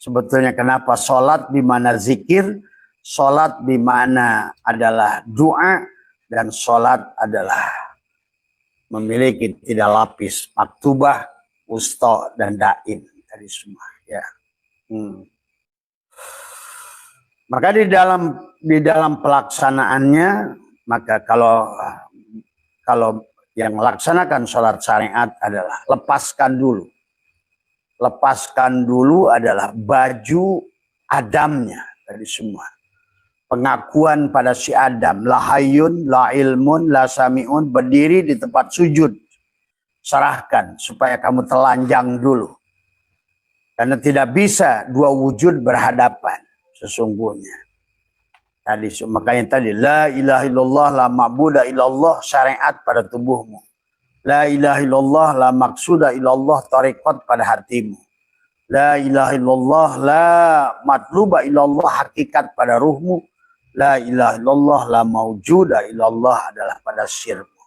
Sebetulnya kenapa sholat di mana zikir, sholat di mana adalah doa, dan sholat adalah memiliki 3 lapis, maktubah, wusta, dan daim tadi semua. Ya. Maka di dalam pelaksanaannya, maka kalau yang melaksanakan sholat syariat adalah lepaskan dulu. Lepaskan dulu adalah baju Adamnya dari semua. Pengakuan pada si Adam, la hayyun, la ilmun, la sami'un, berdiri di tempat sujud. Serahkan supaya kamu telanjang dulu. Karena tidak bisa 2 wujud berhadapan sesungguhnya. Tadi makanya tadi la ilaha illallah la ma'budu illallah syariat pada tubuhmu. La ilaha illallah la maqsuda illallah tariqat pada hatimu. La ilaha illallah la matluba illallah hakikat pada ruhmu. La ilaha illallah la maujuda illallah adalah pada sirmu.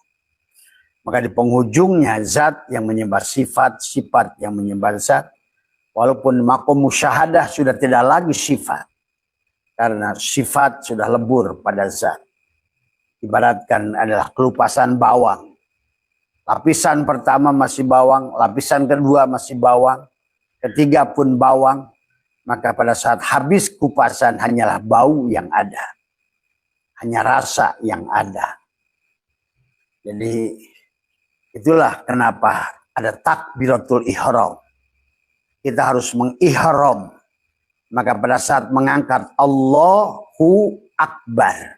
Maka di penghujungnya zat yang menyebar sifat, sifat yang menyebar zat. Walaupun makom musyahadah sudah tidak lagi sifat. Karena sifat sudah lebur pada zat. Ibaratkan adalah kelupasan bawang. Lapisan pertama masih bawang, lapisan kedua masih bawang, ketiga pun bawang. Maka pada saat habis kupasan hanyalah bau yang ada. Hanya rasa yang ada. Jadi itulah kenapa ada takbiratul ihram. Kita harus mengihram. Maka pada saat mengangkat Allahu Akbar.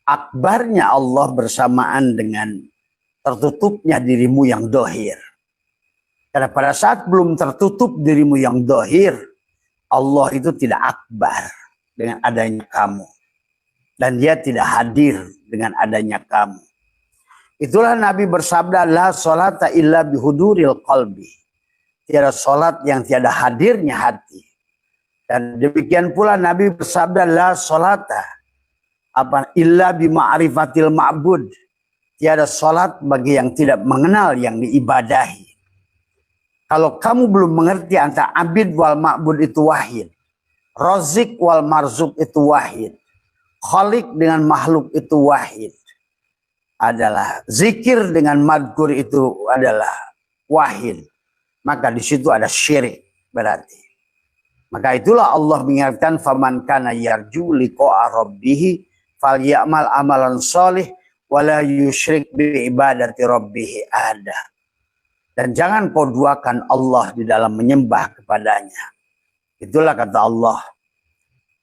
Akbarnya Allah bersamaan dengan tertutupnya dirimu yang dohir. Karena pada saat belum tertutup dirimu yang dohir, Allah itu tidak akbar dengan adanya kamu. Dan dia tidak hadir dengan adanya kamu. Itulah Nabi bersabda, la sholata illa bihuduril qalbi. Tiada sholat yang tiada hadirnya hati. Dan demikian pula Nabi bersabda, la sholata illa bima'rifatil ma'bud. Tiada sholat bagi yang tidak mengenal yang diibadahi. Kalau kamu belum mengerti antara abid wal ma'bud itu wahid. Rozik wal marzuk itu wahid. Khalik dengan makhluk itu wahid. Adalah zikir dengan madkur itu adalah wahid. Maka di situ ada syirik berarti. Maka itulah Allah mengingatkan faman kana yarju liqa'a rabbih falyamal amalan shalih wala yusyrik bi ibadati rabbih ada. Dan jangan kau duakan Allah di dalam menyembah kepadanya. Itulah kata Allah.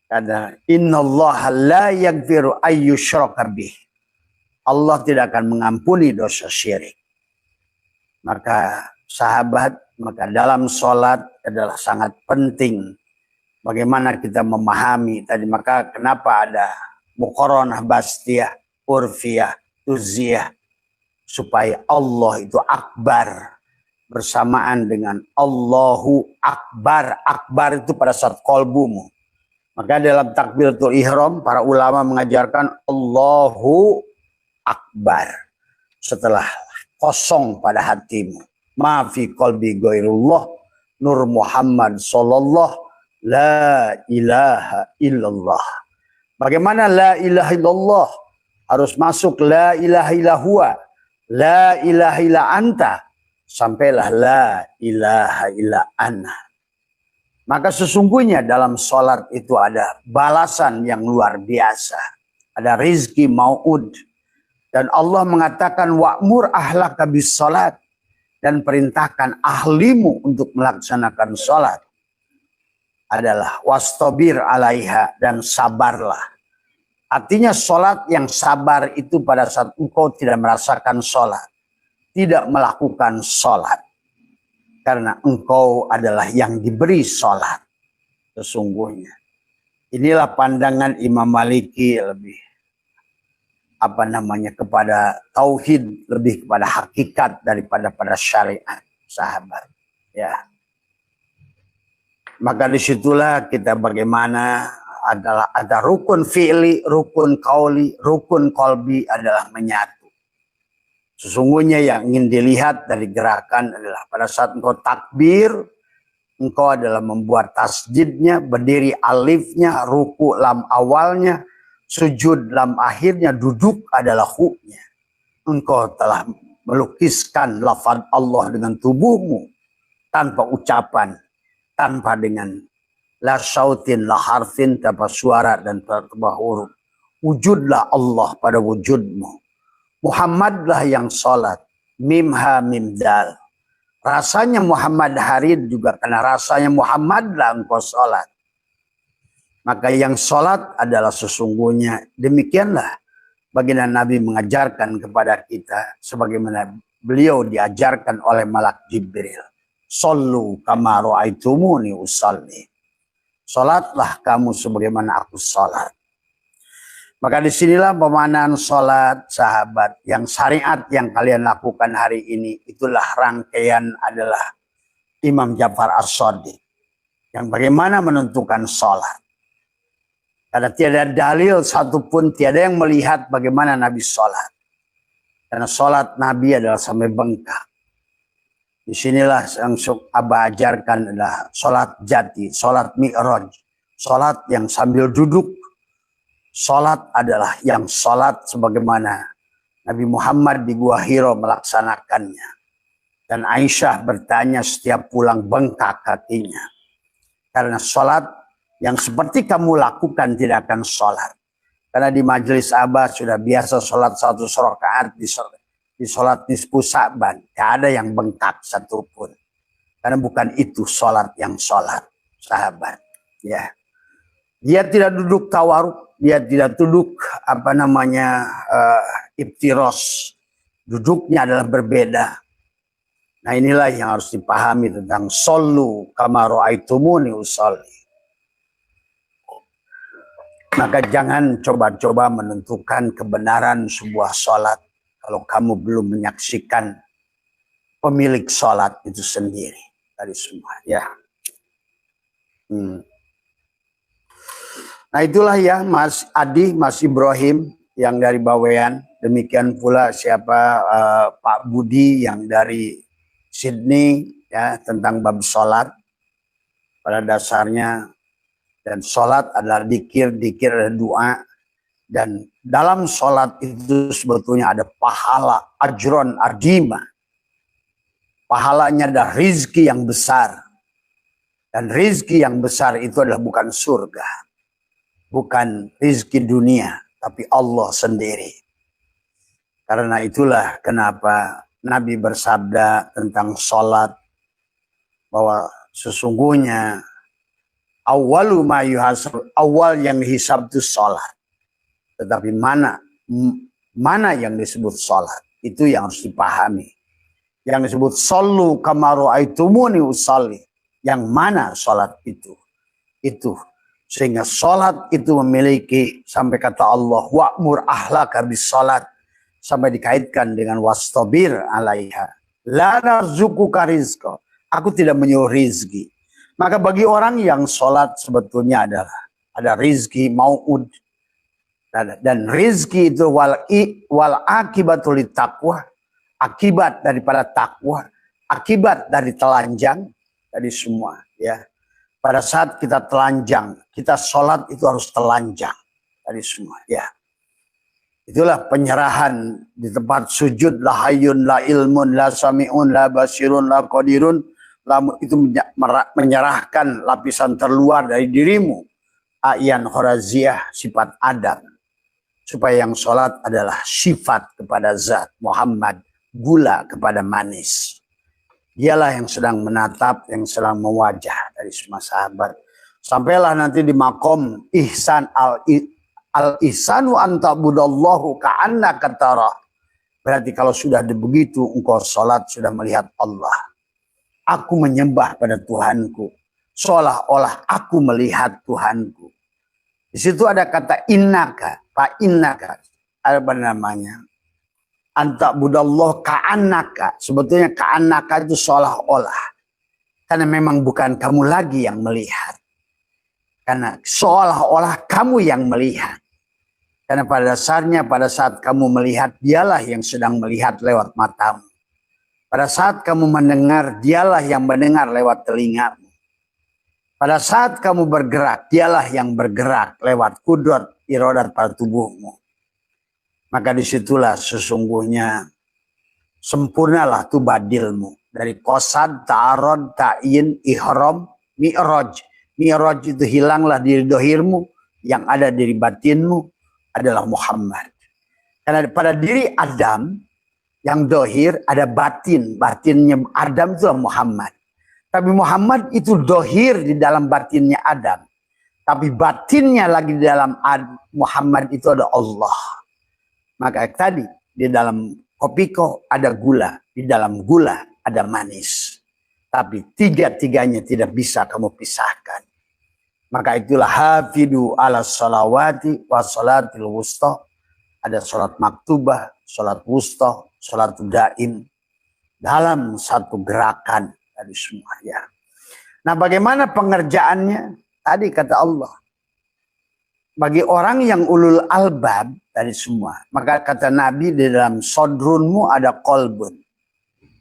Karena innallaha la yaghfiru ayyushraka bih. Allah tidak akan mengampuni dosa syirik. Maka sahabat, maka dalam sholat adalah sangat penting. Bagaimana kita memahami tadi. Maka kenapa ada muqaranah bastiyah, urfiyah, tuziyah. Supaya Allah itu akbar. Bersamaan dengan Allahu Akbar. Akbar itu pada saat kolbumu. Maka dalam takbiratul ihram para ulama mengajarkan Allahu Akbar. Setelah kosong pada hatimu. Ma fi qalbi ghairullah Nur Muhammad sallallahu la ilaha illallah. Bagaimana la ilaha illallah? Harus masuk la ilaha illallah. La ilaha illa anta. Sampailah la ilaha illa ana. Maka sesungguhnya dalam sholat itu ada balasan yang luar biasa. Ada rizki mau'ud. Dan Allah mengatakan wa'mur ahlaka bis sholat. Dan perintahkan ahlimu untuk melaksanakan sholat. Adalah wastabir alaiha dan sabarlah. Artinya sholat yang sabar itu pada saat engkau tidak merasakan sholat. Tidak melakukan sholat. Karena engkau adalah yang diberi sholat. Sesungguhnya. Inilah pandangan Imam Maliki lebih. Kepada tauhid. Lebih kepada hakikat daripada pada syariat. Sahabat. Ya. Maka disitulah kita bagaimana ada rukun fi'li, rukun qauli, rukun qalbi adalah menyatu. Sesungguhnya yang ingin dilihat dari gerakan adalah pada saat engkau takbir, Engkau adalah membuat tasjidnya, berdiri alifnya, ruku lam awalnya, sujud lam akhirnya, duduk adalah hu-nya. Engkau telah melukiskan lafaz Allah dengan tubuhmu tanpa ucapan, tanpa dengan la syautin, la harfin, tanpa suara dan tanpa huruf. Wujudlah Allah pada wujudmu. Muhammadlah yang sholat. Mim ha mim dal. Rasanya Muhammad harid juga karena rasanya Muhammadlah engkau sholat. Maka yang sholat adalah sesungguhnya. Demikianlah baginda Nabi mengajarkan kepada kita sebagaimana beliau diajarkan oleh Malak Jibril. Sallu kama ra'aitumuni usalli. Sholatlah kamu sebagaimana aku sholat. Maka disinilah pemanaan sholat sahabat yang syariat yang kalian lakukan hari ini. Itulah rangkaian adalah Imam Ja'far As-Shadiq. Yang bagaimana menentukan sholat. Karena tiada dalil satupun, tiada yang melihat bagaimana Nabi sholat. Karena sholat Nabi adalah sampai bengkak. Disinilah yang Abah ajarkan adalah sholat jati, sholat mi'raj. Sholat yang sambil duduk. Sholat adalah yang sholat sebagaimana Nabi Muhammad di Gua Hiro melaksanakannya. Dan Aisyah bertanya setiap pulang bengkak kakinya. Karena sholat yang seperti kamu lakukan tidak akan sholat. Karena di majelis Abah sudah biasa sholat 100 rakaat di sholat nisfu Sa'ban. Tidak ada yang bengkak satupun. Karena bukan itu sholat yang sholat sahabat. Ya. Dia tidak duduk tawaruk. Dia tidak duduk ibtiros. Duduknya adalah berbeda. Nah inilah yang harus dipahami tentang sallu kama ra'aitumuni usolli. Maka jangan coba-coba menentukan kebenaran sebuah sholat kalau kamu belum menyaksikan pemilik sholat itu sendiri. Tadi semua ya. Nah itulah ya Mas Adi, Mas Ibrahim yang dari Bawean. Demikian pula Pak Budi yang dari Sydney ya tentang bab sholat. Pada dasarnya dan sholat adalah dikir adalah doa. Dan dalam sholat itu sebetulnya ada pahala, ajron ardima. Pahalanya ada rizki yang besar. Dan rizki yang besar itu adalah bukan surga. Bukan rizki dunia, tapi Allah sendiri. Karena itulah kenapa Nabi bersabda tentang sholat. Bahwa sesungguhnya awwalu ma yuhasab, awal yang hisab itu sholat. Tetapi mana yang disebut sholat? Itu yang harus dipahami. Yang disebut sallu kama ra'aitumuni usalli. Yang mana sholat itu? Itu. Sehingga sholat itu memiliki sampai kata Allah wa'mur ahlaka bis sholat. Sampai dikaitkan dengan wastabir alaiha. La narzuquka rizqa. Aku tidak menyuruh rizki. Maka bagi orang yang sholat sebetulnya adalah ada rizki mau'ud. Dan rizki itu wal akibatul taqwa. Akibat daripada takwa. Akibat dari telanjang. Dari semua ya. Pada saat kita telanjang, kita sholat itu harus telanjang. Dari semua ya. Itulah penyerahan di tempat sujud. La hayyun, la ilmun, la sami'un, la basirun, la qadirun. Itu menyerahkan lapisan terluar dari dirimu. A'yan khoraziyah, sifat Adam. Supaya yang sholat adalah sifat kepada zat Muhammad. Gula kepada manis. Dialah yang sedang menatap, yang sedang mewajah dari semua sahabat. Sampailah nanti di makom ihsan al-ihsanu antabudallahu ka'annaka tarah. Berarti kalau sudah begitu engkau sholat sudah melihat Allah. Aku menyembah pada Tuhanku. Seolah-olah aku melihat Tuhanku. Di situ ada kata innaka, pak innaka. Apa namanya? Antabudallah ka'annaka. Sebetulnya ka'annaka itu seolah-olah. Karena memang bukan kamu lagi yang melihat. Karena seolah-olah kamu yang melihat. Karena pada dasarnya pada saat kamu melihat dialah yang sedang melihat lewat matamu. Pada saat kamu mendengar dialah yang mendengar lewat telingamu. Pada saat kamu bergerak, dialah yang bergerak lewat kudrat iradat pada tubuhmu. Maka disitulah sesungguhnya sempurnalah tuh badilmu. Dari qasad, ta'arad, ta'yin, ihram, mi'raj. Mi'raj itu hilanglah diri dohirmu, yang ada diri batinmu adalah Muhammad. Karena pada diri Adam, yang dohir ada batin. Batinnya Adam itu Muhammad. Tapi Muhammad itu dohir di dalam batinnya Adam. Tapi batinnya lagi di dalam Muhammad itu ada Allah. Maka tadi di dalam kopiko ada gula. Di dalam gula ada manis. Tapi tiga-tiganya tidak bisa kamu pisahkan. Maka itulah hafidu ala salawati wa salatil wusta. Ada salat maktubah, salat wusta, salat daim. Dalam satu gerakan. Tadi semua ya. Nah, bagaimana pengerjaannya? Tadi kata Allah, bagi orang yang ulul albab tadi semua, maka kata Nabi di dalam sodrunmu ada kolbun,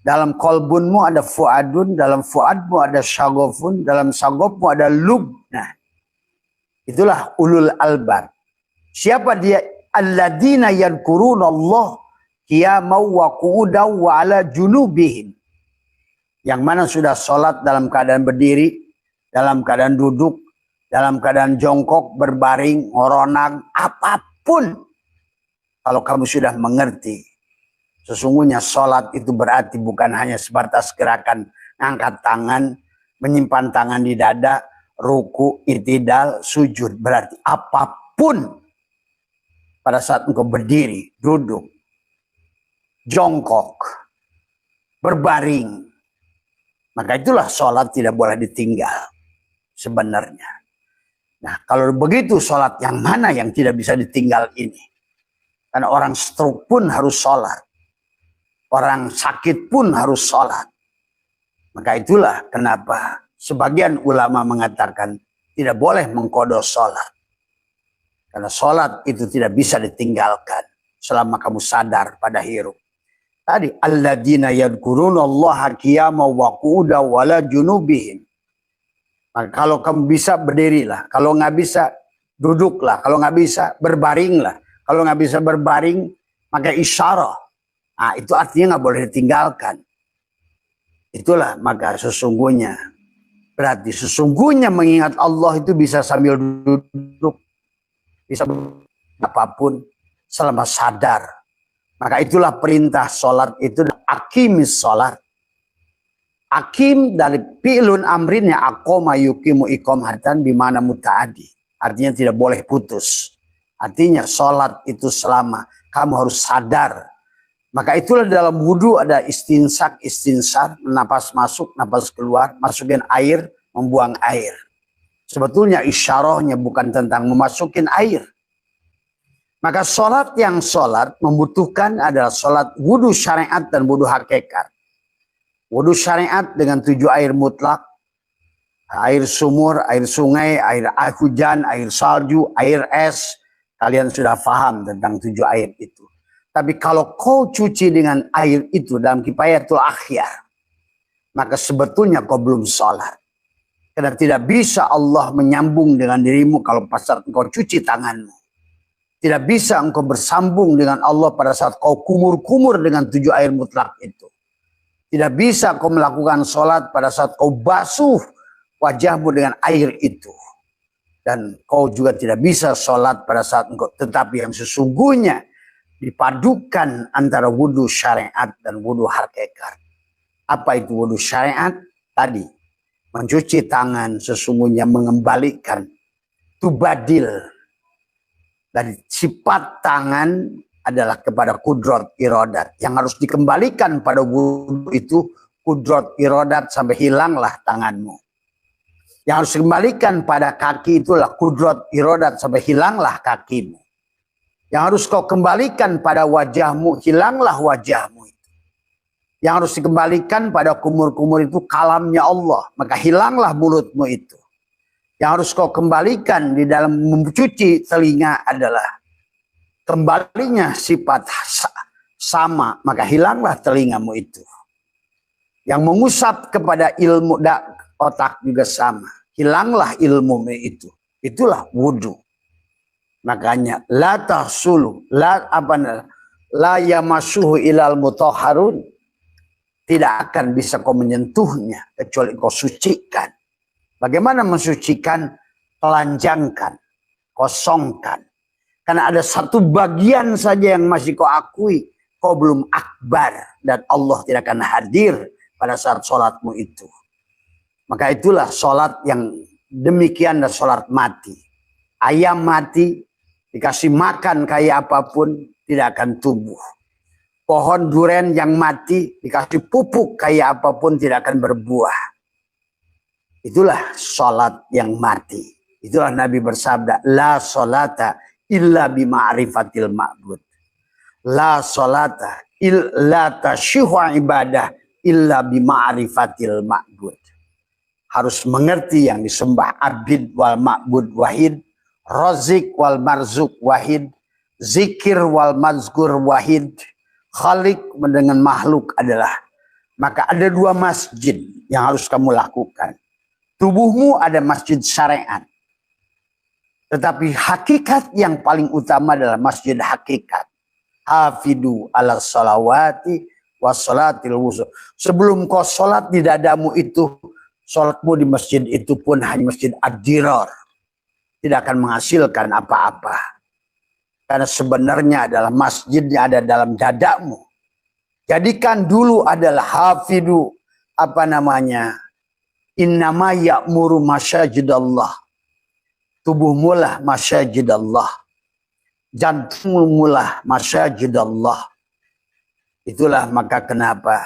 dalam kolbunmu ada fuadun, dalam fuadmu ada syagofun, dalam syagofmu ada lub. Nah, itulah ulul albab. Siapa dia? Alladzina yadhkuruna Allah qiyaman wa qu'udan wa ala junubihim. Yang mana sudah sholat dalam keadaan berdiri, dalam keadaan duduk, dalam keadaan jongkok, berbaring, ngoronang, apapun. Kalau kamu sudah mengerti, sesungguhnya sholat itu berarti bukan hanya sebatas gerakan angkat tangan, menyimpan tangan di dada, ruku, i'tidal, sujud. Berarti apapun pada saat engkau berdiri, duduk, jongkok, berbaring, maka itulah sholat tidak boleh ditinggal sebenarnya. Nah, kalau begitu sholat yang mana yang tidak bisa ditinggal ini? Karena orang stroke pun harus sholat. Orang sakit pun harus sholat. Maka itulah kenapa sebagian ulama mengatakan tidak boleh mengkodo sholat. Karena sholat itu tidak bisa ditinggalkan selama kamu sadar pada hirup. Tadi alladzina yadhkuruna Allah qiyaman wa qu'udan wa ala junubihim. Maka kalau kamu bisa berdirilah, kalau nggak bisa duduklah, kalau nggak bisa berbaringlah, kalau nggak bisa berbaring maka isyarah. Nah, itu artinya nggak boleh ditinggalkan. Itulah maka sesungguhnya berarti sesungguhnya mengingat Allah itu bisa sambil duduk, bisa apapun selama sadar. Maka itulah perintah sholat itu akimis sholat. Akim dari fi'lun amrinnya aqoma yuqimu iqamatan bimana muta'adi. Artinya tidak boleh putus. Artinya sholat itu selama kamu harus sadar. Maka itulah dalam wudhu ada istinsak, istinsar, napas masuk, napas keluar, masukin air, membuang air. Sebetulnya isyarahnya bukan tentang memasukin air. Maka sholat yang sholat membutuhkan adalah sholat wudhu syariat dan wudhu hakikat. Wudhu syariat dengan 7 air mutlak. Air sumur, air sungai, air hujan, air salju, air es. Kalian sudah paham tentang 7 air itu. Tapi kalau kau cuci dengan air itu dalam kifayatul akhyar, maka sebetulnya kau belum sholat. Karena tidak bisa Allah menyambung dengan dirimu kalau pas saat kau cuci tanganmu. Tidak bisa engkau bersambung dengan Allah pada saat kau kumur-kumur dengan 7 air mutlak itu. Tidak bisa kau melakukan sholat pada saat kau basuh wajahmu dengan air itu. Dan kau juga tidak bisa sholat pada saat engkau. Tetapi yang sesungguhnya dipadukan antara wudhu syariat dan wudhu hakikat. Apa itu wudhu syariat? Tadi, mencuci tangan sesungguhnya mengembalikan tubadil. Dari sifat tangan adalah kepada kudrat iradat. Yang harus dikembalikan pada wudhu itu kudrat iradat sampai hilanglah tanganmu. Yang harus dikembalikan pada kaki itulah kudrat iradat sampai hilanglah kakimu. Yang harus kau kembalikan pada wajahmu, hilanglah wajahmu. Yang harus dikembalikan pada kumur-kumur itu kalamnya Allah. Maka hilanglah mulutmu itu. Yang harus kau kembalikan di dalam mencuci telinga adalah kembalinya sifat sama, maka hilanglah telingamu itu. Yang mengusap kepada ilmu otak juga sama, hilanglah ilmu itu. Itulah wudhu. Makanya la tahsulu la yamasuhu ilal mutahharun, tidak akan bisa kau menyentuhnya kecuali kau sucikan. Bagaimana mensucikan? Telanjangkan, kosongkan. Karena ada satu bagian saja yang masih kau akui, kau belum akbar, dan Allah tidak akan hadir pada saat sholatmu itu. Maka itulah sholat yang demikian, dan sholat mati. Ayam mati, dikasih makan kayak apapun, tidak akan tumbuh. Pohon duren yang mati, dikasih pupuk kayak apapun, tidak akan berbuah. Itulah sholat yang mati. Itulah Nabi bersabda, la sholata illa bima'rifatil ma'bud. La sholata illa tasyihu ibadah illa bima'rifatil ma'bud. Harus mengerti yang disembah abid wal ma'bud wahid, rozik wal marzuk wahid, zikir wal mazkur wahid, khalik dengan makhluk adalah. Maka ada dua masjid yang harus kamu lakukan. Tubuhmu ada masjid syariat. Tetapi hakikat yang paling utama adalah masjid hakikat. Hafidu ala salawati wassalatil wusu. Sebelum kau sholat di dadamu itu, sholatmu di masjid itu pun hanya masjid ad-dirar. Tidak akan menghasilkan apa-apa. Karena sebenarnya adalah masjidnya ada dalam dadamu. Jadikan dulu adalah hafidu, innama ya'muru masyajidallah. Tubuhmu lah masjid Allah. Jantungmu lah masjid Allah. Itulah maka kenapa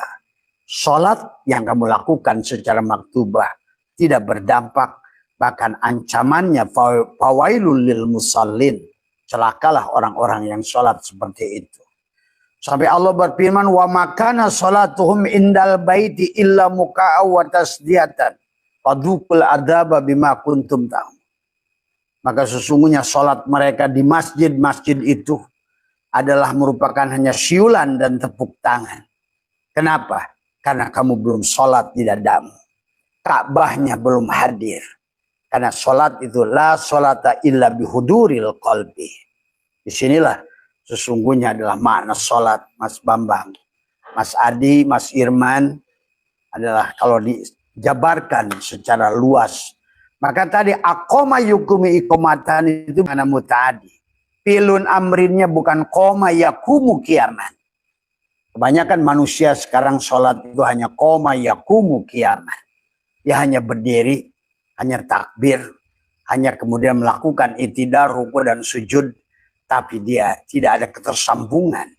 sholat yang kamu lakukan secara maktubah tidak berdampak. Bahkan ancamannya fawailul lil musallin. Celakalah orang-orang yang sholat seperti itu. Sampai Allah berfirman, wa makana sholatuhum indal baiti illa muka'aw wa tasdiyatan. Fadukul adaba bima kuntum ta'um. Maka sesungguhnya sholat mereka di masjid-masjid itu adalah merupakan hanya siulan dan tepuk tangan. Kenapa? Karena kamu belum sholat di dadamu. Ka'bahnya belum hadir. Karena sholat itu la sholata illa bihuduril qalbi. Disinilah sesungguhnya adalah makna sholat, Mas Bambang. Mas Adi, Mas Irman adalah kalau dijabarkan secara luas. Maka tadi akoma yukumi ikomatan itu mana mutadi. Pilun amrinnya bukan koma yakumu kiaman. Kebanyakan manusia sekarang sholat itu hanya koma yakumu kiaman. Dia hanya berdiri, hanya takbir, hanya kemudian melakukan itidar, ruku dan sujud. Tapi dia tidak ada ketersambungan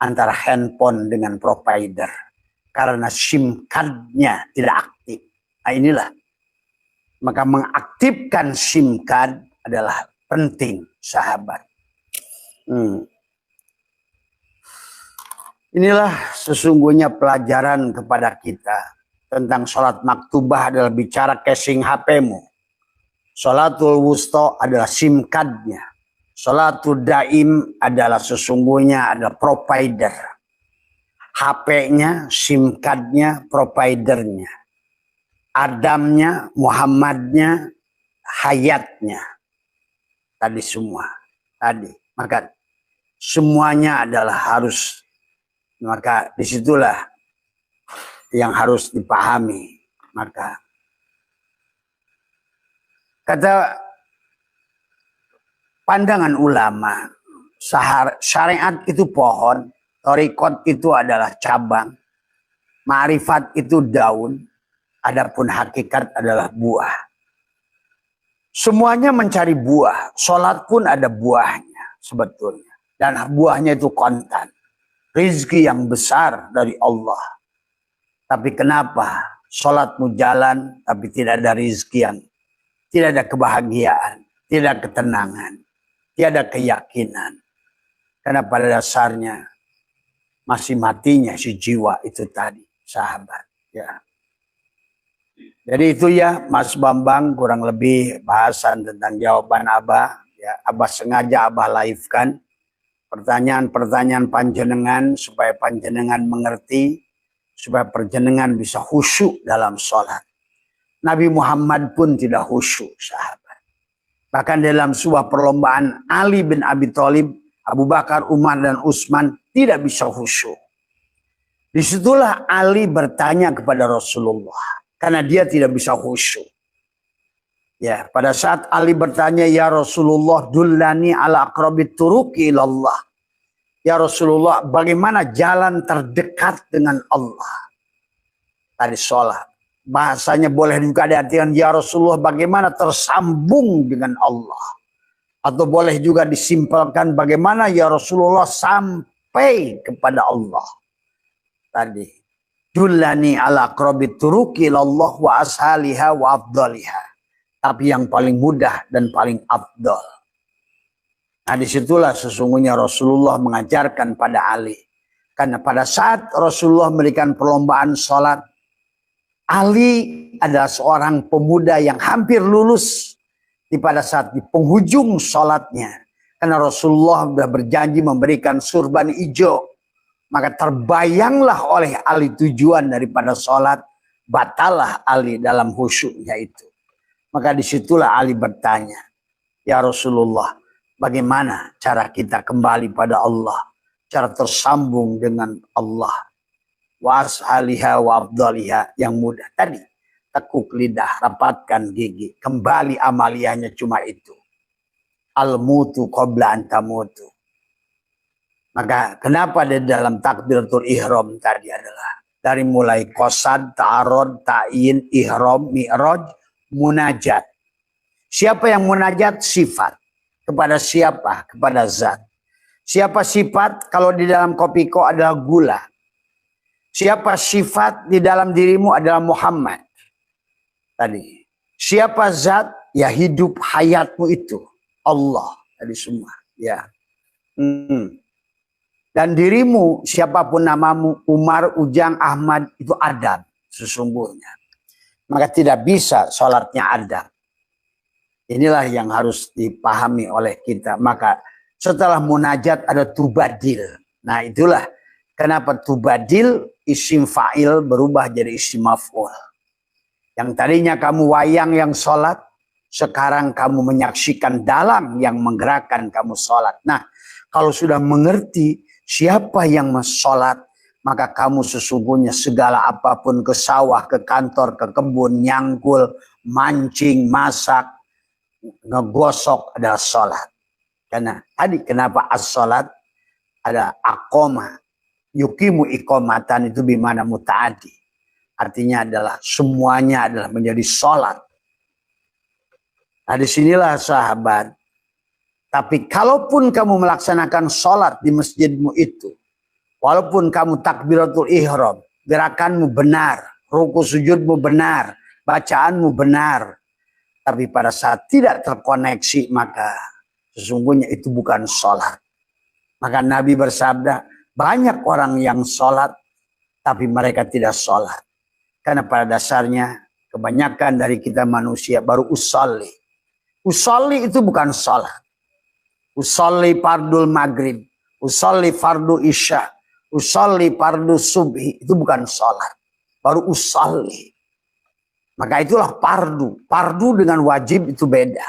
antara handphone dengan provider. Karena SIM card-nya tidak aktif. Nah inilah. Maka mengaktifkan SIM card adalah penting, sahabat. Inilah sesungguhnya pelajaran kepada kita tentang sholat maktubah adalah bicara casing HP-mu. Sholatul wusta adalah SIM card-nya. Sholatul daim adalah sesungguhnya adalah provider. HP-nya, SIM card-nya, providernya. Adamnya, Muhammadnya, hayatnya. Tadi semua. Tadi. Maka semuanya adalah harus. Maka disitulah yang harus dipahami. Maka kata pandangan ulama, syariat itu pohon, thariqat itu adalah cabang, ma'rifat itu daun, adapun hakikat adalah buah. Semuanya mencari buah. Sholat pun ada buahnya sebetulnya. Dan buahnya itu kontan. Rizki yang besar dari Allah. Tapi kenapa sholatmu jalan tapi tidak ada rizki yang, tidak ada kebahagiaan, tidak ada ketenangan, tidak ada keyakinan. Karena pada dasarnya masih matinya si jiwa itu tadi, sahabat. Ya. Jadi itu ya Mas Bambang kurang lebih bahasan tentang jawaban Abah. Ya, Abah sengaja Abah live-kan pertanyaan-pertanyaan panjenengan supaya panjenengan mengerti, supaya panjenengan bisa khusyuk dalam sholat. Nabi Muhammad pun tidak khusyuk, sahabat. Bahkan dalam sebuah perlombaan, Ali bin Abi Thalib, Abu Bakar, Umar, dan Utsman tidak bisa khusyuk. Disitulah Ali bertanya kepada Rasulullah, karena dia tidak bisa khusyuk. Ya, pada saat Ali bertanya, ya Rasulullah, dullani ala aqrabit turuqi ilallah. Ya Rasulullah, bagaimana jalan terdekat dengan Allah? Tadi sholat. Bahasanya boleh juga diartikan, ya Rasulullah, bagaimana tersambung dengan Allah. Atau boleh juga disimpulkan, bagaimana ya Rasulullah sampai kepada Allah. Tadi. Dullani ala aqrabit turuqi ilallah wa ashaliha wa afdaliha. Tapi yang paling mudah dan paling afdal. Nah, disitulah sesungguhnya Rasulullah mengajarkan pada Ali. Karena pada saat Rasulullah memberikan perlombaan sholat, Ali adalah seorang pemuda yang hampir lulus pada saat di penghujung sholatnya. Karena Rasulullah sudah berjanji memberikan surban hijau. Maka terbayanglah oleh Ali tujuan daripada sholat. Batalah Ali dalam khusyuknya itu. Maka disitulah Ali bertanya, ya Rasulullah, bagaimana cara kita kembali pada Allah? Cara tersambung dengan Allah. Wa ashaliha wa afdaliha, yang mudah. Tadi, tekuk lidah, rapatkan gigi. Kembali amaliyahnya cuma itu. Al-mutu qabla antamutu. Maka kenapa di dalam takbiratul ihram tadi adalah dari mulai qasad, ta'arud, ta'in, ihram, mi'raj, munajat. Siapa yang munajat? Sifat. Kepada siapa? Kepada zat. Siapa sifat? Kalau di dalam kopiko adalah gula. Siapa sifat di dalam dirimu adalah Muhammad. Tadi. Siapa zat? Ya hidup hayatmu itu. Allah. Tadi semua. Ya. Dan dirimu, siapapun namamu, Umar, Ujang, Ahmad, itu Adam. Sesungguhnya. Maka tidak bisa sholatnya ada. Inilah yang harus dipahami oleh kita. Maka setelah munajat ada tubadil. Nah itulah kenapa tubadil isim fa'il berubah jadi isim maf'ul. Yang tadinya kamu wayang yang sholat, sekarang kamu menyaksikan dalang yang menggerakkan kamu sholat. Nah kalau sudah mengerti siapa yang sholat, maka kamu sesungguhnya segala apapun, ke sawah, ke kantor, ke kebun, nyangkul, mancing, masak, ngegosok adalah sholat. Karena tadi kenapa as-sholat ada akoma, yukimu ikomatan itu bimana muta'adi. Artinya adalah semuanya adalah menjadi sholat. Nah disinilah sahabat. Tapi kalaupun kamu melaksanakan sholat di masjidmu itu, walaupun kamu takbiratul ihram, gerakanmu benar, ruku sujudmu benar, bacaanmu benar. Tapi pada saat tidak terkoneksi, maka sesungguhnya itu bukan sholat. Maka Nabi bersabda, banyak orang yang sholat, tapi mereka tidak sholat. Karena pada dasarnya, kebanyakan dari kita manusia baru usolli. Usolli itu bukan sholat. Usolli fardul maghrib, usolli fardu isya, usolli fardu subhi, itu bukan sholat. Baru usolli. Maka itulah fardu. Fardu dengan wajib itu beda.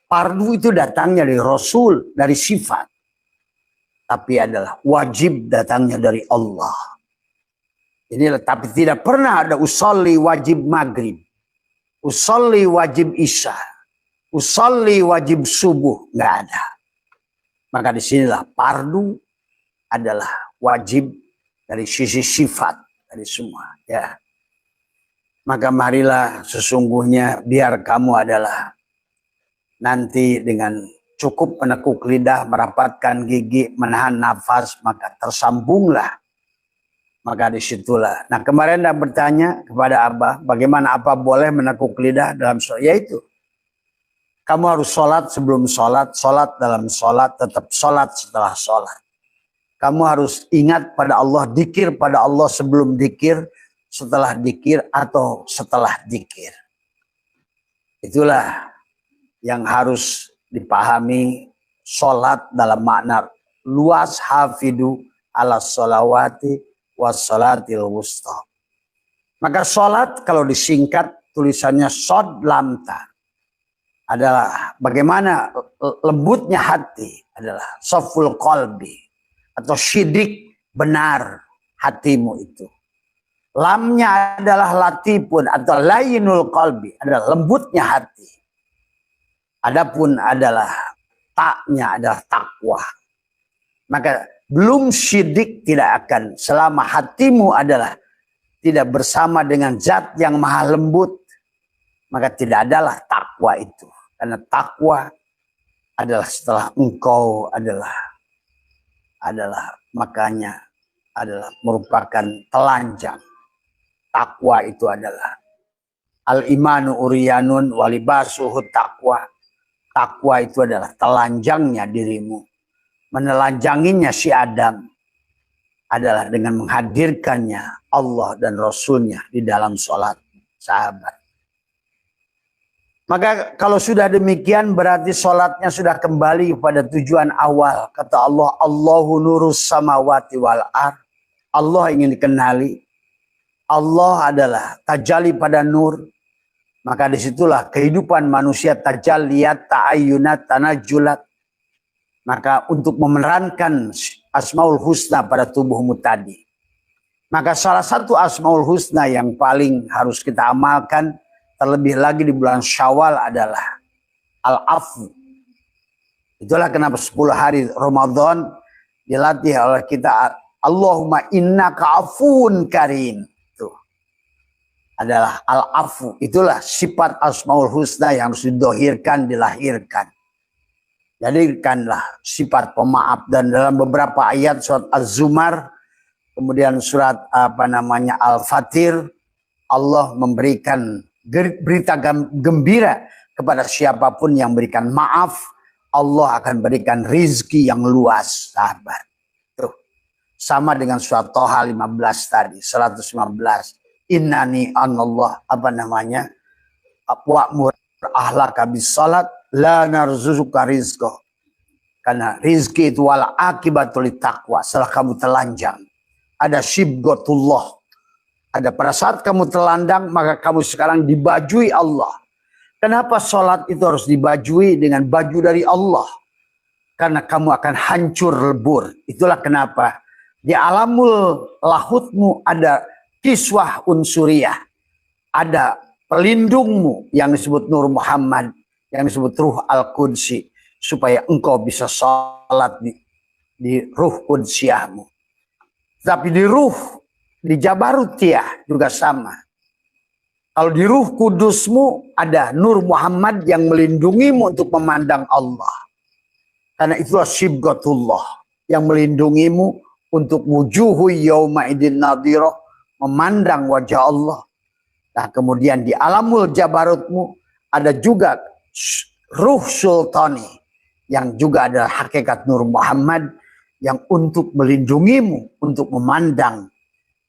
Fardu itu datangnya dari Rasul, dari sifat. Tapi adalah wajib datangnya dari Allah. Inilah, tapi tidak pernah ada usolli wajib maghrib, usolli wajib isya, usolli wajib subuh, nggak ada. Maka disinilah fardu adalah wajib dari sisi sifat dari semua. Ya, maka marilah sesungguhnya biar kamu adalah nanti dengan cukup menekuk lidah, merapatkan gigi, menahan nafas, maka tersambunglah. Maka disitulah. Nah kemarin Anda bertanya kepada Abah, bagaimana Abah boleh menekuk lidah dalam sholat? Yaitu, kamu harus sholat sebelum sholat, sholat dalam sholat, tetap sholat setelah sholat. Kamu harus ingat pada Allah, dikir pada Allah sebelum dikir, setelah dikir, atau setelah dikir. Itulah yang harus dipahami sholat dalam makna luas, hafidu ala sholawati wassalatil wusta. Maka sholat kalau disingkat tulisannya sod lamta adalah bagaimana lembutnya hati, adalah soful qalbi atau syidik benar hatimu itu. Lamnya adalah latifun atau layinul qalbi, adalah lembutnya hati. Adapun adalah taknya adalah takwa. Maka belum syidik tidak akan selama hatimu adalah tidak bersama dengan zat yang maha lembut, maka tidak adalah takwa itu. Karena takwa adalah setelah engkau adalah makanya adalah merupakan telanjang. Takwa itu adalah al-imanu uriyanun walibasuhu takwa. Takwa itu adalah telanjangnya dirimu. Menelanjanginya si Adam adalah dengan menghadirkannya Allah dan Rasulnya di dalam sholat, sahabat. Maka kalau sudah demikian berarti sholatnya sudah kembali pada tujuan awal. Kata Allah, Allahu nurus samawati wal ar. Allah ingin dikenali. Allah adalah tajalli pada nur. Maka disitulah kehidupan manusia tajalliyat, ta'ayyunat, tanajulat. Maka untuk memerankan Asmaul Husna pada tubuhmu tadi. Maka salah satu Asmaul Husna yang paling harus kita amalkan terlebih lagi di bulan Syawal adalah Al-Afu. Itulah kenapa 10 hari Ramadan dilatih oleh kita. Allahumma innaka afuun karim. Itu adalah Al-Afu. Itulah sifat Asmaul Husna yang harus didohirkan, dilahirkan. Jadikanlah sifat pemaaf. Dan dalam beberapa ayat surat Az-Zumar, kemudian surat Al-Fatir, Allah memberikan berita gembira kepada siapapun yang berikan maaf, Allah akan berikan rizki yang luas, sahabat. Tuh. Sama dengan surat Toha 15 tadi, 115. Innani anallah, wa'mur ahlaka bis salat, la narzuzuka rizqo. Karena rizki itu wal akibatul taqwa. Setelah kamu telanjang, ada syibgotullah. Ada pada saat kamu telandang, maka kamu sekarang dibajui Allah. Kenapa sholat itu harus dibajui dengan baju dari Allah? Karena kamu akan hancur lebur. Itulah kenapa di alamul lahutmu ada kiswah unsuriyah. Ada pelindungmu yang disebut Nur Muhammad, yang disebut Ruh Al-Qudsi. Supaya engkau bisa sholat di Ruh Qudsiyahmu. Tapi di Ruh, di Jabarutiyah juga sama. Kalau di Ruh Kudusmu ada Nur Muhammad yang melindungimu untuk memandang Allah. Karena itulah Syibghatullah yang melindungimu untuk wujuhu yawma idin nadhirah, memandang wajah Allah. Nah kemudian di alamul Jabarutmu ada juga Ruh Sultani yang juga adalah hakikat Nur Muhammad yang untuk melindungimu untuk memandang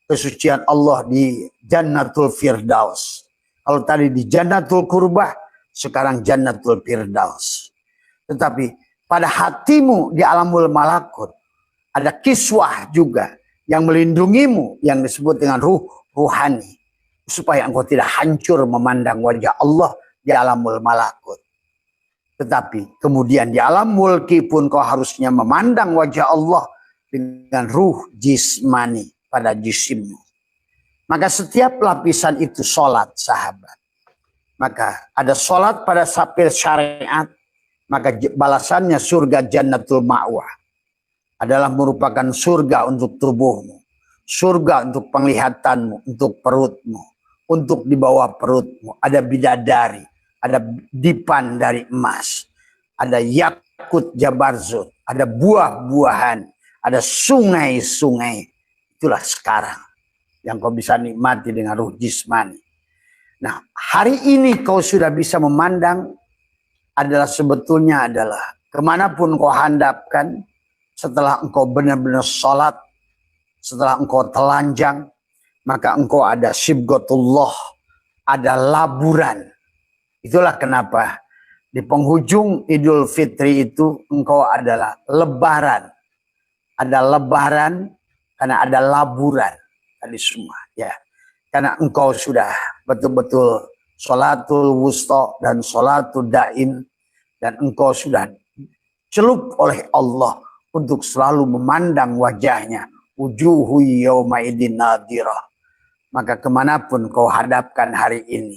kesucian Allah di Jannatul Firdaus. Kalau tadi di Jannatul Qurbah, sekarang Jannatul Firdaus. Tetapi pada hatimu di alamul malakut ada kiswah juga yang melindungimu yang disebut dengan ruh ruhani. Supaya engkau tidak hancur memandang wajah Allah di alamul malakut. Tetapi kemudian di alam mulki pun kau harusnya memandang wajah Allah dengan ruh jismani. Pada jisimmu. Maka setiap lapisan itu sholat, sahabat. Maka ada sholat pada sapir syariat. Maka balasannya surga Jannatul Ma'wah. Adalah merupakan surga untuk tubuhmu. Surga untuk penglihatanmu. Untuk perutmu. Untuk di bawah perutmu. Ada bidadari. Ada dipan dari emas. Ada yakut jabarzut. Ada buah-buahan. Ada sungai-sungai. Itulah sekarang yang kau bisa nikmati dengan ruh jismani. Nah, hari ini kau sudah bisa memandang adalah sebetulnya adalah kemanapun kau handapkan setelah engkau benar-benar sholat, setelah engkau telanjang, maka engkau ada Syibghatullah, ada laburan. Itulah kenapa di penghujung Idul Fitri itu engkau adalah lebaran. Ada lebaran karena ada laburan tadi semua ya. Karena engkau sudah betul-betul sholatul wusta dan sholatul daim, dan engkau sudah celup oleh Allah untuk selalu memandang wajahnya. Wujuhu yawmaidin nadirah. Maka kemanapun kau hadapkan hari ini,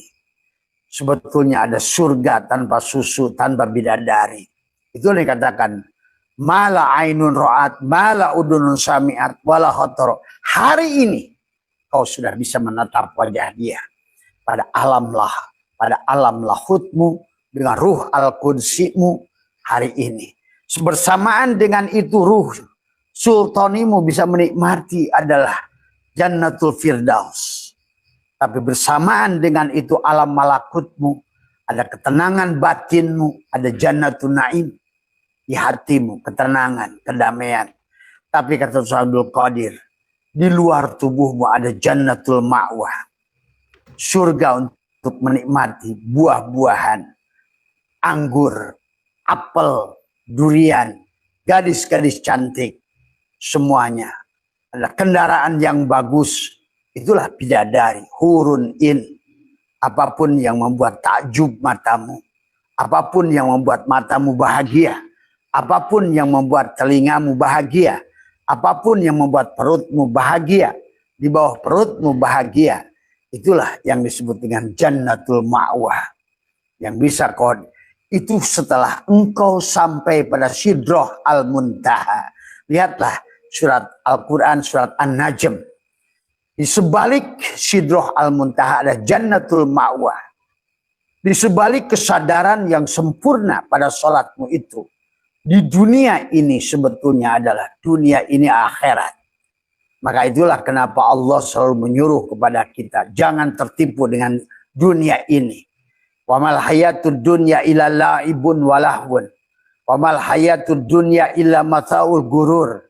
sebetulnya ada surga tanpa susu, tanpa bidadari. Itu yang dikatakan, mala ainun ra'at, mala udunun sami'at, wala khatara. Hari ini kau sudah bisa menatap wajah dia pada alam lahutmu dengan ruh al-qudsimu hari ini. Bersamaan dengan itu ruh sultanimu bisa menikmati adalah Jannatul Firdaus. Tapi bersamaan dengan itu alam malakutmu, ada ketenangan batinmu, ada Jannatul Naim di hatimu, ketenangan, kedamaian. Tapi kata Abdul Qadir, di luar tubuhmu ada Jannatul Ma'wah, surga untuk menikmati buah-buahan, anggur, apel, durian, gadis-gadis cantik, semuanya. Ada kendaraan yang bagus, itulah bidadari, hurun in. Apapun yang membuat takjub matamu, apapun yang membuat matamu bahagia, apapun yang membuat telingamu bahagia, apapun yang membuat perutmu bahagia, di bawah perutmu bahagia, itulah yang disebut dengan Jannatul Ma'wah. Yang bisa kau, itu setelah engkau sampai pada Sidrah Al-Muntaha. Lihatlah surat Al-Quran, surat An-Najm. Di sebalik Sidrah Al-Muntaha ada Jannatul Ma'wah. Di sebalik kesadaran yang sempurna pada sholatmu itu, di dunia ini sebetulnya adalah dunia ini akhirat. Maka itulah kenapa Allah selalu menyuruh kepada kita, jangan tertipu dengan dunia ini. Wa mal hayatud dunya illa la'ibun wa lahwun. Wa mal hayatud dunya illa mata'ul gurur.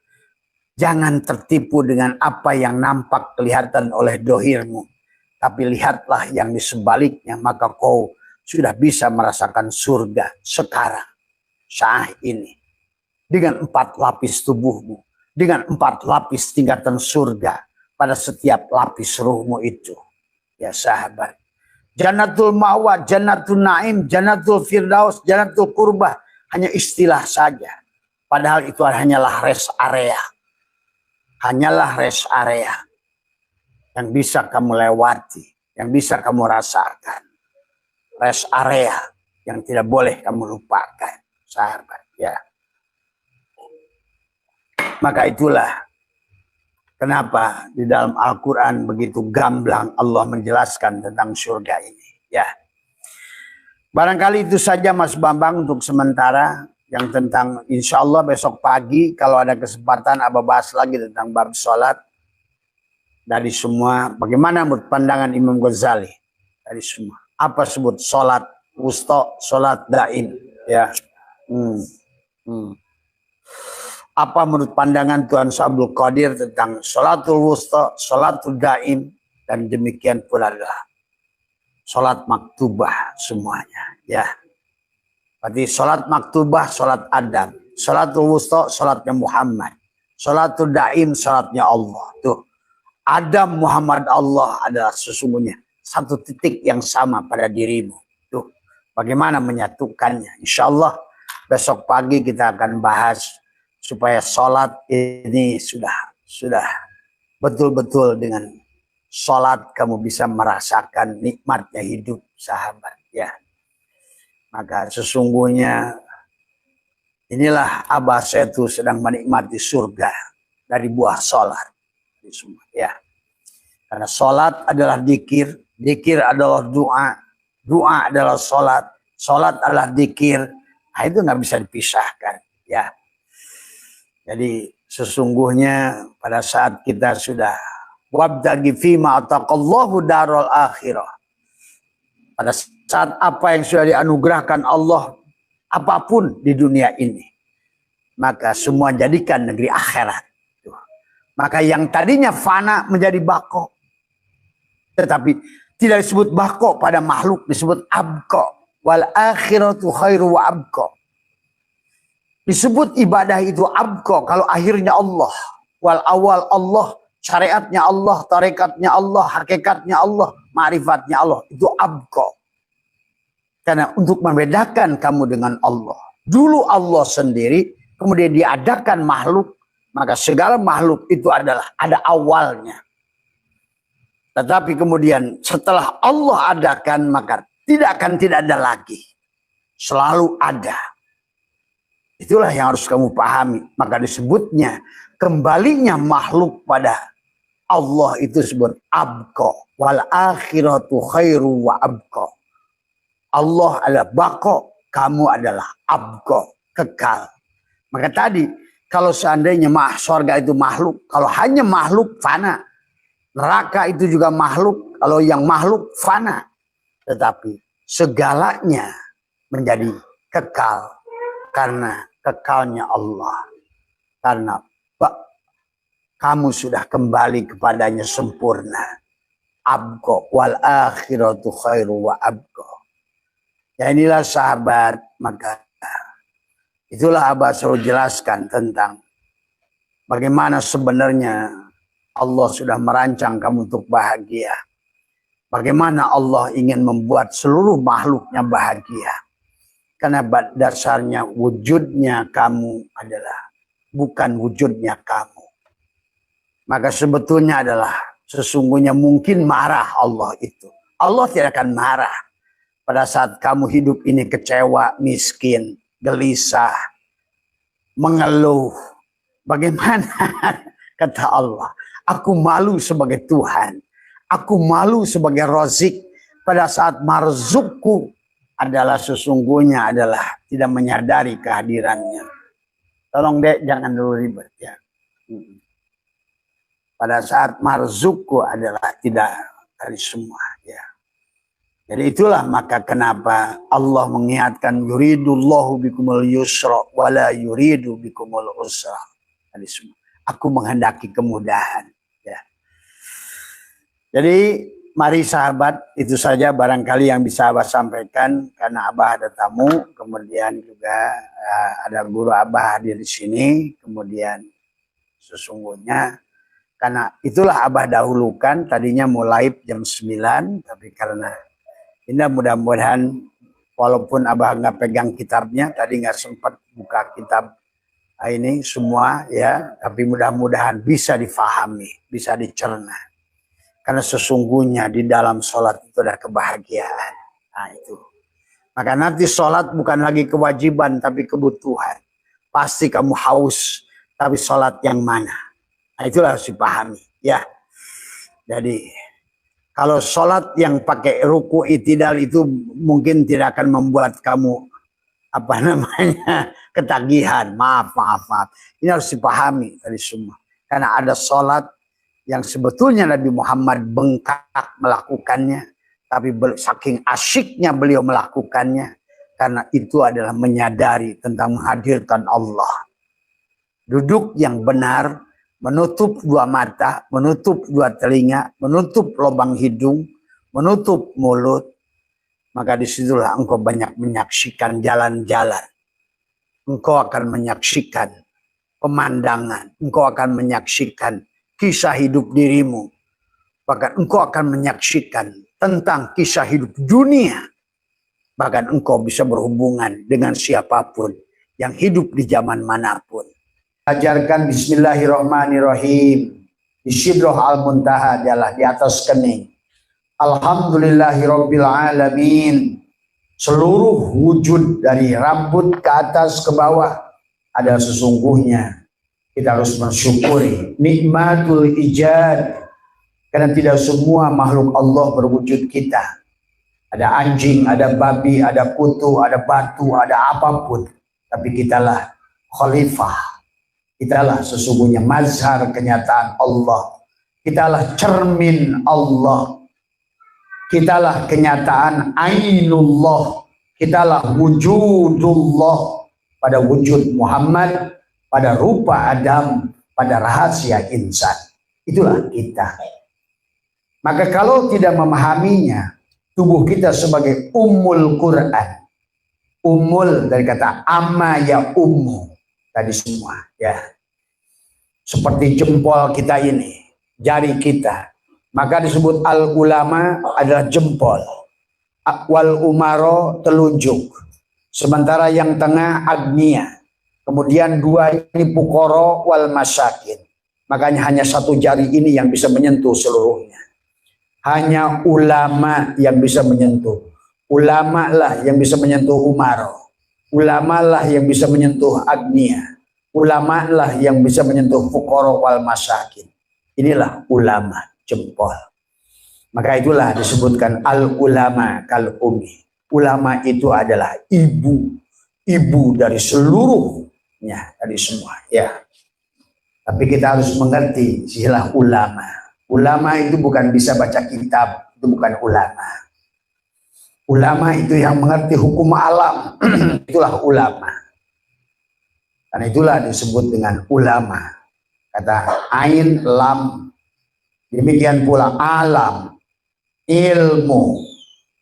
Jangan tertipu dengan apa yang nampak kelihatan oleh dohirmu. Tapi lihatlah yang di sebaliknya, maka kau sudah bisa merasakan surga sekarang. Saat ini, dengan 4 lapis tubuhmu, dengan 4 lapis tingkatan surga pada setiap lapis ruhmu itu, ya sahabat. Jannatul Ma'wah, Jannatul Naim, Jannatul Firdaus, Jannatul Qurbah hanya istilah saja. Padahal itu hanyalah rest area, hanyalah rest area yang bisa kamu lewati, yang bisa kamu rasakan. Rest area yang tidak boleh kamu lupakan, sahabat, ya. Maka itulah kenapa di dalam Al-Quran begitu gamblang Allah menjelaskan tentang surga ini, ya. Barangkali itu saja Mas Bambang untuk sementara, yang tentang insya Allah besok pagi kalau ada kesempatan Abah bahas lagi tentang bab sholat dari semua. Bagaimana menurut pandangan Imam Ghazali dari semua? Apa sebut sholat wusta, sholat daim, ya. Apa menurut pandangan Tuan Abdul Qadir tentang sholatul wusta, sholatul daim, dan demikian pula adalah sholat maktubah semuanya, ya. Berarti sholat maktubah, sholat Adam, sholatul wusta, sholatnya Muhammad, sholatul daim, sholatnya Allah. Tuh, Adam, Muhammad, Allah adalah sesungguhnya satu titik yang sama pada dirimu. Tuh, bagaimana menyatukannya? Insya Allah besok pagi kita akan bahas supaya sholat ini sudah betul-betul dengan sholat kamu bisa merasakan nikmatnya hidup, sahabat, ya. Maka sesungguhnya inilah Abah Setu sedang menikmati surga dari buah sholat, ya. Karena sholat adalah dzikir, dzikir adalah doa, doa adalah sholat, sholat adalah dzikir. Nah, itu nggak bisa dipisahkan, ya. Jadi sesungguhnya pada saat kita sudah wabtaghi fima ataqallahu darul akhirah, pada saat apa yang sudah dianugerahkan Allah apapun di dunia ini, maka semua jadikan negeri akhirat. Maka yang tadinya fana menjadi bako, tetapi tidak disebut bako pada makhluk, disebut abqa. Wal akhiratu khairu wa abqa. Disebut ibadah itu abqa kalau akhirnya Allah. Wal awal Allah, syariatnya Allah, tarekatnya Allah, hakikatnya Allah, ma'rifatnya Allah. Itu abqa. Karena untuk membedakan kamu dengan Allah. Dulu Allah sendiri, kemudian diadakan makhluk. Maka segala makhluk itu adalah ada awalnya. Tetapi kemudian setelah Allah adakan, maka tidak ada lagi. Selalu ada. Itulah yang harus kamu pahami. Maka disebutnya kembalinya makhluk pada Allah itu disebut abqa. Wal akhiratu khairu wa abqa. Allah adalah baqa, kamu adalah abqa, kekal. Maka tadi kalau seandainya surga itu makhluk, kalau hanya makhluk fana. Neraka itu juga makhluk, kalau yang makhluk fana. Tetapi segalanya menjadi kekal karena kekalnya Allah. Karena kamu sudah kembali kepadanya sempurna. Abqa wal akhiratu khairu wa abqa. Ya inilah sahabat, maka itulah Abah selalu jelaskan tentang bagaimana sebenarnya Allah sudah merancang kamu untuk bahagia. Bagaimana Allah ingin membuat seluruh makhluknya bahagia. Karena dasarnya wujudnya kamu adalah bukan wujudnya kamu. Maka sebetulnya adalah sesungguhnya mungkin marah Allah itu. Allah tidak akan marah pada saat kamu hidup ini kecewa, miskin, gelisah, mengeluh. Bagaimana? Kata Allah, aku malu sebagai Tuhan. Aku malu sebagai Razik pada saat marzukku adalah sesungguhnya adalah tidak menyadari kehadirannya. Tolong dek, jangan dulu ribet ya. Pada saat marzukku adalah tidak dari semua ya. Jadi itulah maka kenapa Allah mengingatkan yuridullahu bikumul yusra wala yuridu bikumul usra. Jadi semua. Aku menghendaki kemudahan. Ya. Jadi mari sahabat, itu saja barangkali yang bisa Abah sampaikan karena Abah ada tamu, kemudian juga ada guru Abah hadir di sini, kemudian sesungguhnya karena itulah Abah dahulukan tadinya mulai jam 9, tapi karena ini mudah-mudahan walaupun Abah nggak pegang kitabnya, tadi nggak sempat buka kitab ini semua ya, tapi mudah-mudahan bisa difahami, bisa dicerna. Karena sesungguhnya di dalam sholat itu ada kebahagiaan. Nah itu. Maka nanti sholat bukan lagi kewajiban, tapi kebutuhan. Pasti kamu haus, tapi sholat yang mana? Nah itulah harus dipahami ya. Jadi kalau sholat yang pakai ruku itidal itu mungkin tidak akan membuat kamu ketagihan. Maaf. Ini harus dipahami dari semua. Karena ada sholat yang sebetulnya Nabi Muhammad bengkak melakukannya. Tapi saking asyiknya beliau melakukannya. Karena itu adalah menyadari tentang menghadirkan Allah. Duduk yang benar. Menutup dua mata, menutup dua telinga, menutup lubang hidung, menutup mulut. Maka disitulah engkau banyak menyaksikan jalan-jalan. Engkau akan menyaksikan pemandangan. Engkau akan menyaksikan kisah hidup dirimu. Bahkan engkau akan menyaksikan tentang kisah hidup dunia. Bahkan engkau bisa berhubungan dengan siapapun yang hidup di zaman manapun. Ajarkan bismillahirrahmanirrahim. Di Sidroh Al-Muntaha adalah di atas kening. Alhamdulillahirabbil alamin. Seluruh wujud dari rambut ke atas ke bawah ada sesungguhnya. Kita harus mensyukuri nikmatul ijad. Karena tidak semua makhluk Allah berwujud kita. Ada anjing, ada babi, ada kutu, ada batu, ada apapun. Tapi kitalah khalifah. Kitalah sesungguhnya mazhar kenyataan Allah. Kitalah cermin Allah. Kitalah kenyataan ainullah. Kitalah wujudullah. Pada wujud Muhammad. Pada rupa Adam. Pada rahasia insan. Itulah kita. Maka kalau tidak memahaminya. Tubuh kita sebagai ummul Quran. Ummul dari kata amma ya ummu. Tadi semua ya. Seperti jempol kita ini. jari kita. Maka disebut al ulama adalah jempol. Wal umaro telunjuk. Sementara yang tengah agnia. Kemudian dua ini pukoro wal masyakin. Makanya hanya satu jari ini yang bisa menyentuh seluruhnya. Hanya ulama yang bisa menyentuh. Ulama lah yang bisa menyentuh umaro. Ulama lah yang bisa menyentuh agnia. Ulama lah yang bisa menyentuh pukoro wal masyakin. Inilah ulama, jempol. Maka itulah disebutkan al ulama kal umi. Ulama itu adalah ibu dari seluruhnya, dari semua. Ya. Tapi kita harus mengerti istilah ulama. Ulama itu bukan bisa baca kitab, itu bukan ulama. Ulama itu yang mengerti hukum alam, itulah ulama. Karena itulah disebut dengan ulama. Kata ain lam, demikian pula alam, ilmu,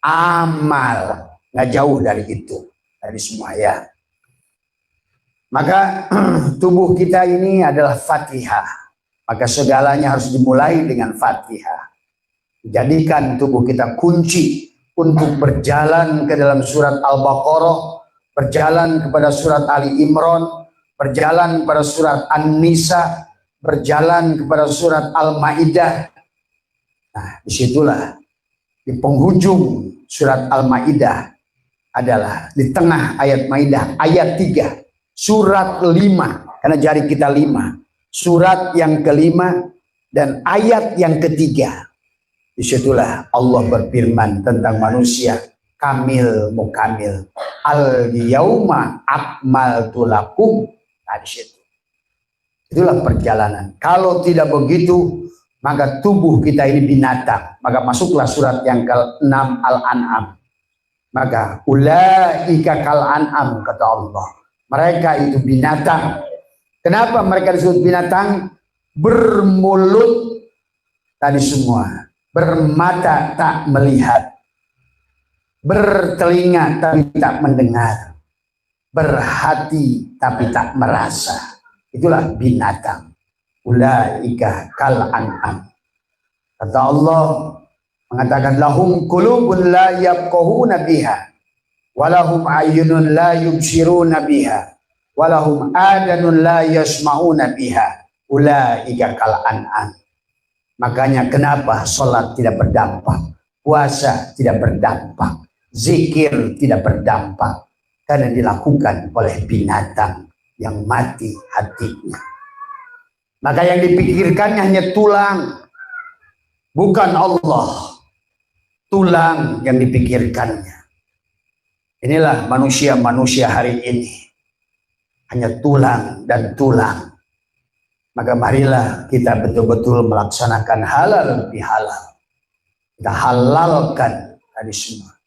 amal, nggak jauh dari itu, dari semua ya. Maka tubuh kita ini adalah Fatihah. Maka segalanya harus dimulai dengan Fatihah. Jadikan tubuh kita kunci untuk berjalan ke dalam surat Al-Baqarah, berjalan kepada surat Ali Imran, berjalan kepada surat An-Nisa, berjalan kepada surat Al-Maidah. Nah, disitulah di penghujung surat Al-Maidah adalah di tengah ayat Maidah ayat 3, surat 5, karena jari kita 5, surat yang kelima dan ayat yang ketiga. Disitulah Allah berfirman tentang manusia kamil mukamil, al yauma akmaltu lakum. Nah, di situ. Itulah perjalanan. Kalau tidak begitu, maka tubuh kita ini binatang. Maka masuklah surat yang ke-6 Al-An'am. Maka ulaika kal an'am, kata Allah. Mereka itu binatang. Kenapa mereka disebut binatang? Bermulut tadi semua, bermata tak melihat, bertelinga tapi tak mendengar, berhati tapi tak merasa. Itulah binatang. Ulaika kal an'am. Kata Allah mengatakan lahum qulubun la yafqahuna biha walahum ayyunun la yubsiruna biha walahum adanun la yasma'una biha ulaika kal an'am. Makanya kenapa sholat tidak berdampak, puasa tidak berdampak, zikir tidak berdampak, karena dilakukan oleh binatang yang mati hatinya. Maka yang dipikirkannya hanya tulang, bukan Allah. Tulang yang dipikirkannya. Inilah manusia-manusia hari ini, hanya tulang dan tulang. Maka marilah kita betul-betul melaksanakan halal bihalal. Kita halalkan tadi semua.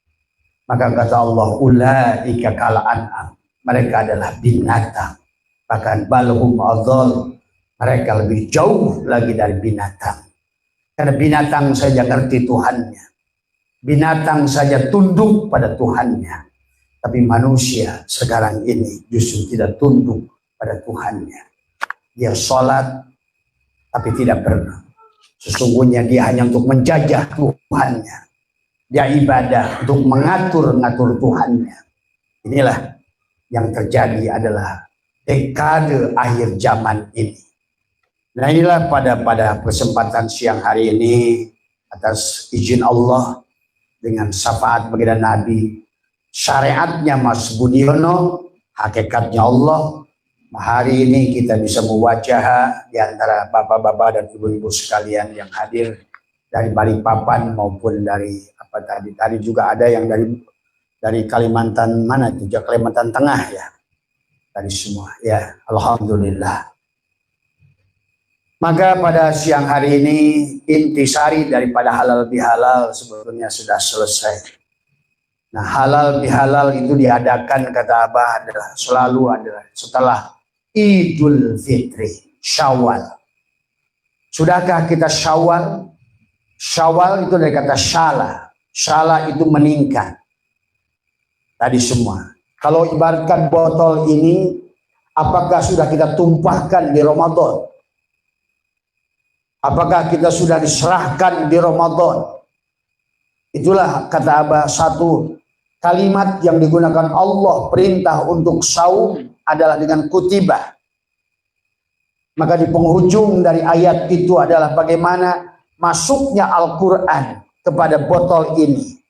Maka kata Allah, ulaika kal an'am. Mereka adalah binatang. Bahkan balhum adzal. Mereka lebih jauh lagi dari binatang. Karena binatang saja ngerti Tuhannya. Binatang saja tunduk pada Tuhannya. Tapi manusia sekarang ini justru tidak tunduk pada Tuhannya. Dia sholat tapi tidak pernah. Sesungguhnya dia hanya untuk menjajah Tuhannya. Dia ibadah untuk mengatur-ngatur Tuhannya. Inilah yang terjadi adalah dekade akhir zaman ini. Nah inilah pada kesempatan siang hari ini atas izin Allah dengan syafaat baginda Nabi, syariatnya Mas Budiono, hakikatnya Allah. Hari ini kita bisa mewajah di antara bapak-bapak dan ibu-ibu sekalian yang hadir dari Balikpapan maupun dari apa tadi juga ada yang dari Kalimantan mana itu, Kalimantan Tengah ya, dari semua ya, alhamdulillah. Maka pada siang hari ini intisari daripada halal bihalal sebetulnya sudah selesai. Nah halal bihalal itu diadakan kata Abah selalu adalah setelah Idul Fitri, Syawal. Sudahkah kita Syawal? Syawal itu dari kata syala. Syala itu meningkat. Tadi semua. Kalau ibaratkan botol ini, apakah sudah kita tumpahkan di Ramadan? Apakah kita sudah diserahkan di Ramadan? Itulah kata Abah, satu kalimat yang digunakan Allah perintah untuk saum adalah dengan kutibah. Maka di penghujung dari ayat itu adalah bagaimana masuknya Al-Quran kepada botol ini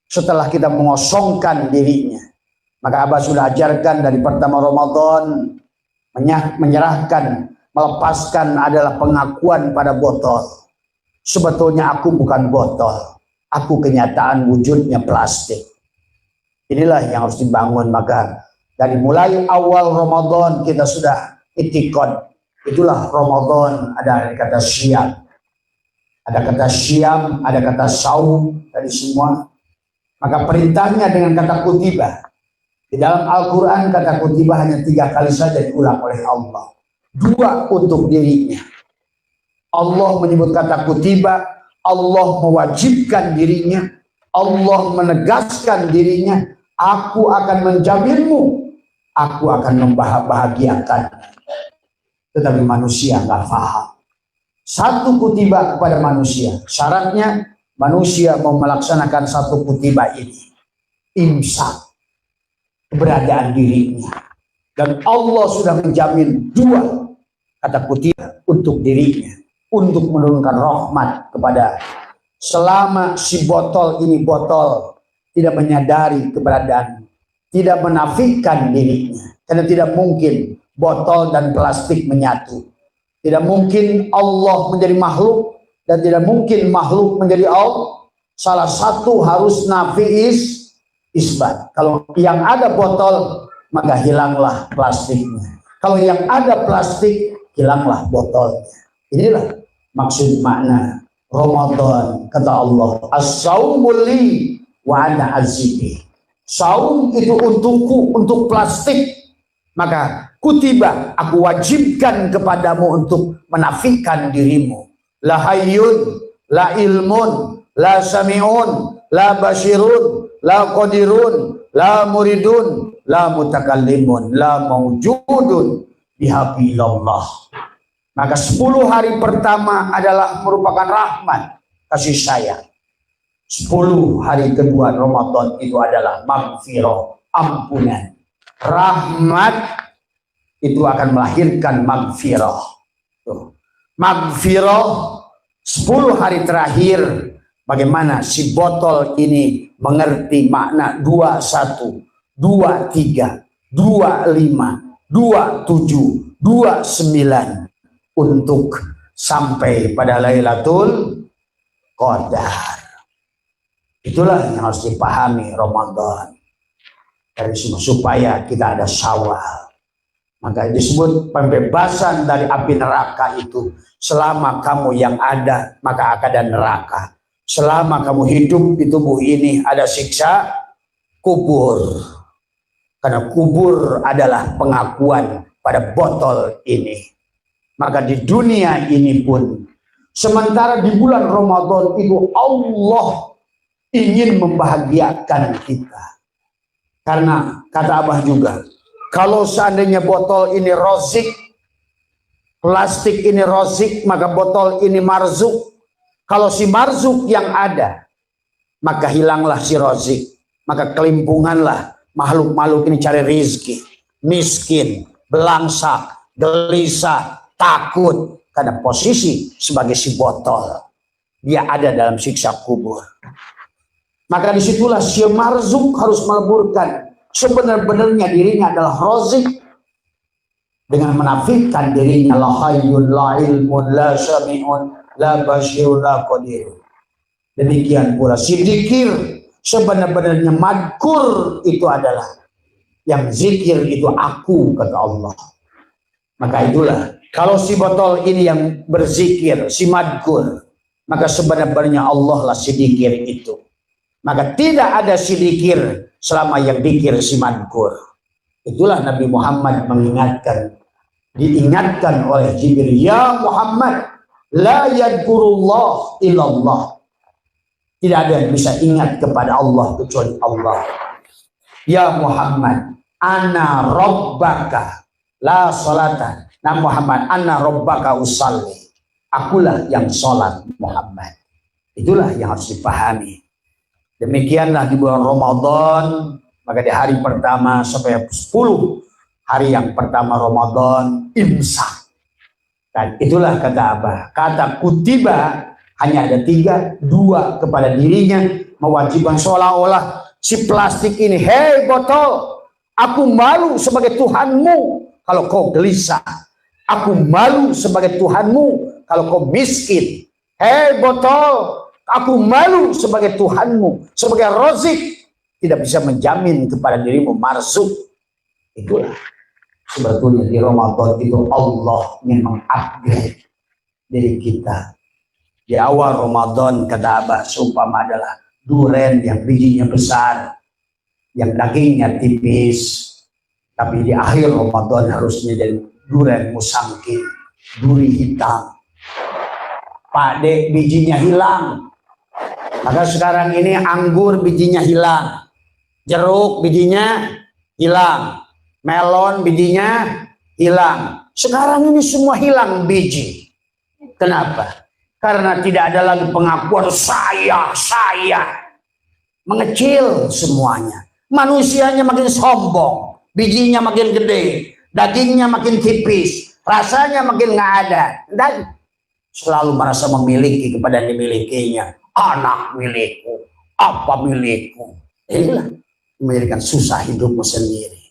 setelah kita mengosongkan dirinya. Maka Abah sudah ajarkan dari pertama Ramadan, menyerahkan, melepaskan adalah pengakuan pada botol. Sebetulnya aku bukan botol, aku kenyataan wujudnya plastik. Inilah yang harus dibangun. Maka dari mulai awal Ramadan kita sudah itikad. Itulah Ramadan, ada kata siam, ada kata siam, ada kata saum, tadi semua. Maka perintahnya dengan kata kutibah. Di dalam Al-Quran kata kutibah hanya 3 kali saja diulang oleh Allah. 2 untuk dirinya. Allah menyebut kata kutibah, Allah mewajibkan dirinya, Allah menegaskan dirinya, aku akan menjaminmu, aku akan membahagiakan. Tetapi manusia nggak paham. 1 kutibah kepada manusia. Syaratnya manusia mau melaksanakan 1 kutibah ini. Imsak. Keberadaan dirinya. Dan Allah sudah menjamin 2 kata kutibah untuk dirinya. Untuk menurunkan rahmat kepada selama si botol ini botol tidak menyadari keberadaan. Tidak menafikan dirinya. Karena tidak mungkin botol dan plastik menyatu. Tidak mungkin Allah menjadi makhluk dan tidak mungkin makhluk menjadi Allah. Salah satu harus nafi isbat. Kalau yang ada botol, maka hilanglah plastiknya. Kalau yang ada plastik, hilanglah botolnya. Inilah maksud makna Ramadan. Kata Allah, as-saumul li wa ana azibi. Saum itu untukku, untuk plastik. Maka kutibah, aku wajibkan kepadamu untuk menafikan dirimu. La hayyun, la ilmun, la sami'un, la basirun, la qadirun, la muridun, la mutakallimun, la mawjudun bihabillah. Maka 10 hari pertama adalah merupakan rahmat, kasih sayang. 10 hari kedua Ramadan itu adalah maghfirah, ampunan. Rahmat itu akan melahirkan maghfirah. Maghfirah 10 hari terakhir, bagaimana si botol ini mengerti makna 21, 23, 25, 27, 29 untuk sampai pada Lailatul Qadar. Itulah yang harus dipahami Ramadan. Dari semua supaya kita ada Syawal. Maka disebut pembebasan dari api neraka itu. Selama kamu yang ada, maka akan ada neraka. Selama kamu hidup di tubuh ini, ada siksa kubur. Karena kubur adalah pengakuan pada botol ini. Maka di dunia ini pun, sementara di bulan Ramadan itu Allah ingin membahagiakan kita. Karena kata Abah juga, kalau seandainya botol ini rozik, plastik ini rozik, maka botol ini marzuk. Kalau si marzuk yang ada, maka hilanglah si rozik. Maka kelimpunganlah makhluk-makhluk ini cari rizki. Miskin, belangsak, gelisah, takut. Karena posisi sebagai si botol. Dia ada dalam siksa kubur. Maka disitulah si marzuk harus meleburkan sebenar-benarnya dirinya adalah rozik dengan menafikan dirinya la hayyun la ilmun la sami'un la basirun la qadir. Demikian pula si zikir sebenar-benarnya madkur itu adalah yang zikir itu aku, kata Allah. Maka itulah kalau si botol ini yang berzikir si madkur, maka sebenar-benarnya Allah lah si zikir itu. Maka tidak ada si zikir selama yang zikir si madkur. Itulah Nabi Muhammad mengingatkan, diingatkan oleh Jibril, ya Muhammad, la yadkurullah illallah. Tidak ada yang bisa ingat kepada Allah kecuali Allah. Ya Muhammad, ana rabbaka la salata. Nah Muhammad, ana rabbaka usalli. Akulah yang sholat Muhammad. Itulah yang harus dipahami. Demikianlah di bulan Ramadan, maka di hari pertama sampai 10 hari yang pertama Ramadan imsak. Dan itulah kata apa? Kata kutiba hanya ada 3, 2 kepada dirinya, mewajibkan seolah-olah si plastik ini, hei botol, aku malu sebagai Tuhanmu kalau kau gelisah. Aku malu sebagai Tuhanmu kalau kau miskin. Hei botol, aku malu sebagai Tuhanmu, sebagai Razik, tidak bisa menjamin kepada dirimu marzuk. Itulah sebetulnya di Ramadan itu Allah ingin mengupgrade diri kita. Di awal Ramadan kata Abah seumpama adalah duren yang bijinya besar, yang dagingnya tipis, tapi di akhir Ramadan harusnya jadi duren musangking, duri hitam. Pak Dek, bijinya hilang. Maka sekarang ini anggur bijinya hilang, jeruk bijinya hilang, melon bijinya hilang. Sekarang ini semua hilang biji. Kenapa? Karena tidak ada lagi pengakuan saya. Mengecil semuanya. Manusianya makin sombong, bijinya makin gede, dagingnya makin tipis, rasanya makin nggak ada, dan selalu merasa memiliki kepada yang dimilikinya. Anak milikku, apa milikku. Inilah menjadikan susah hidupmu sendiri.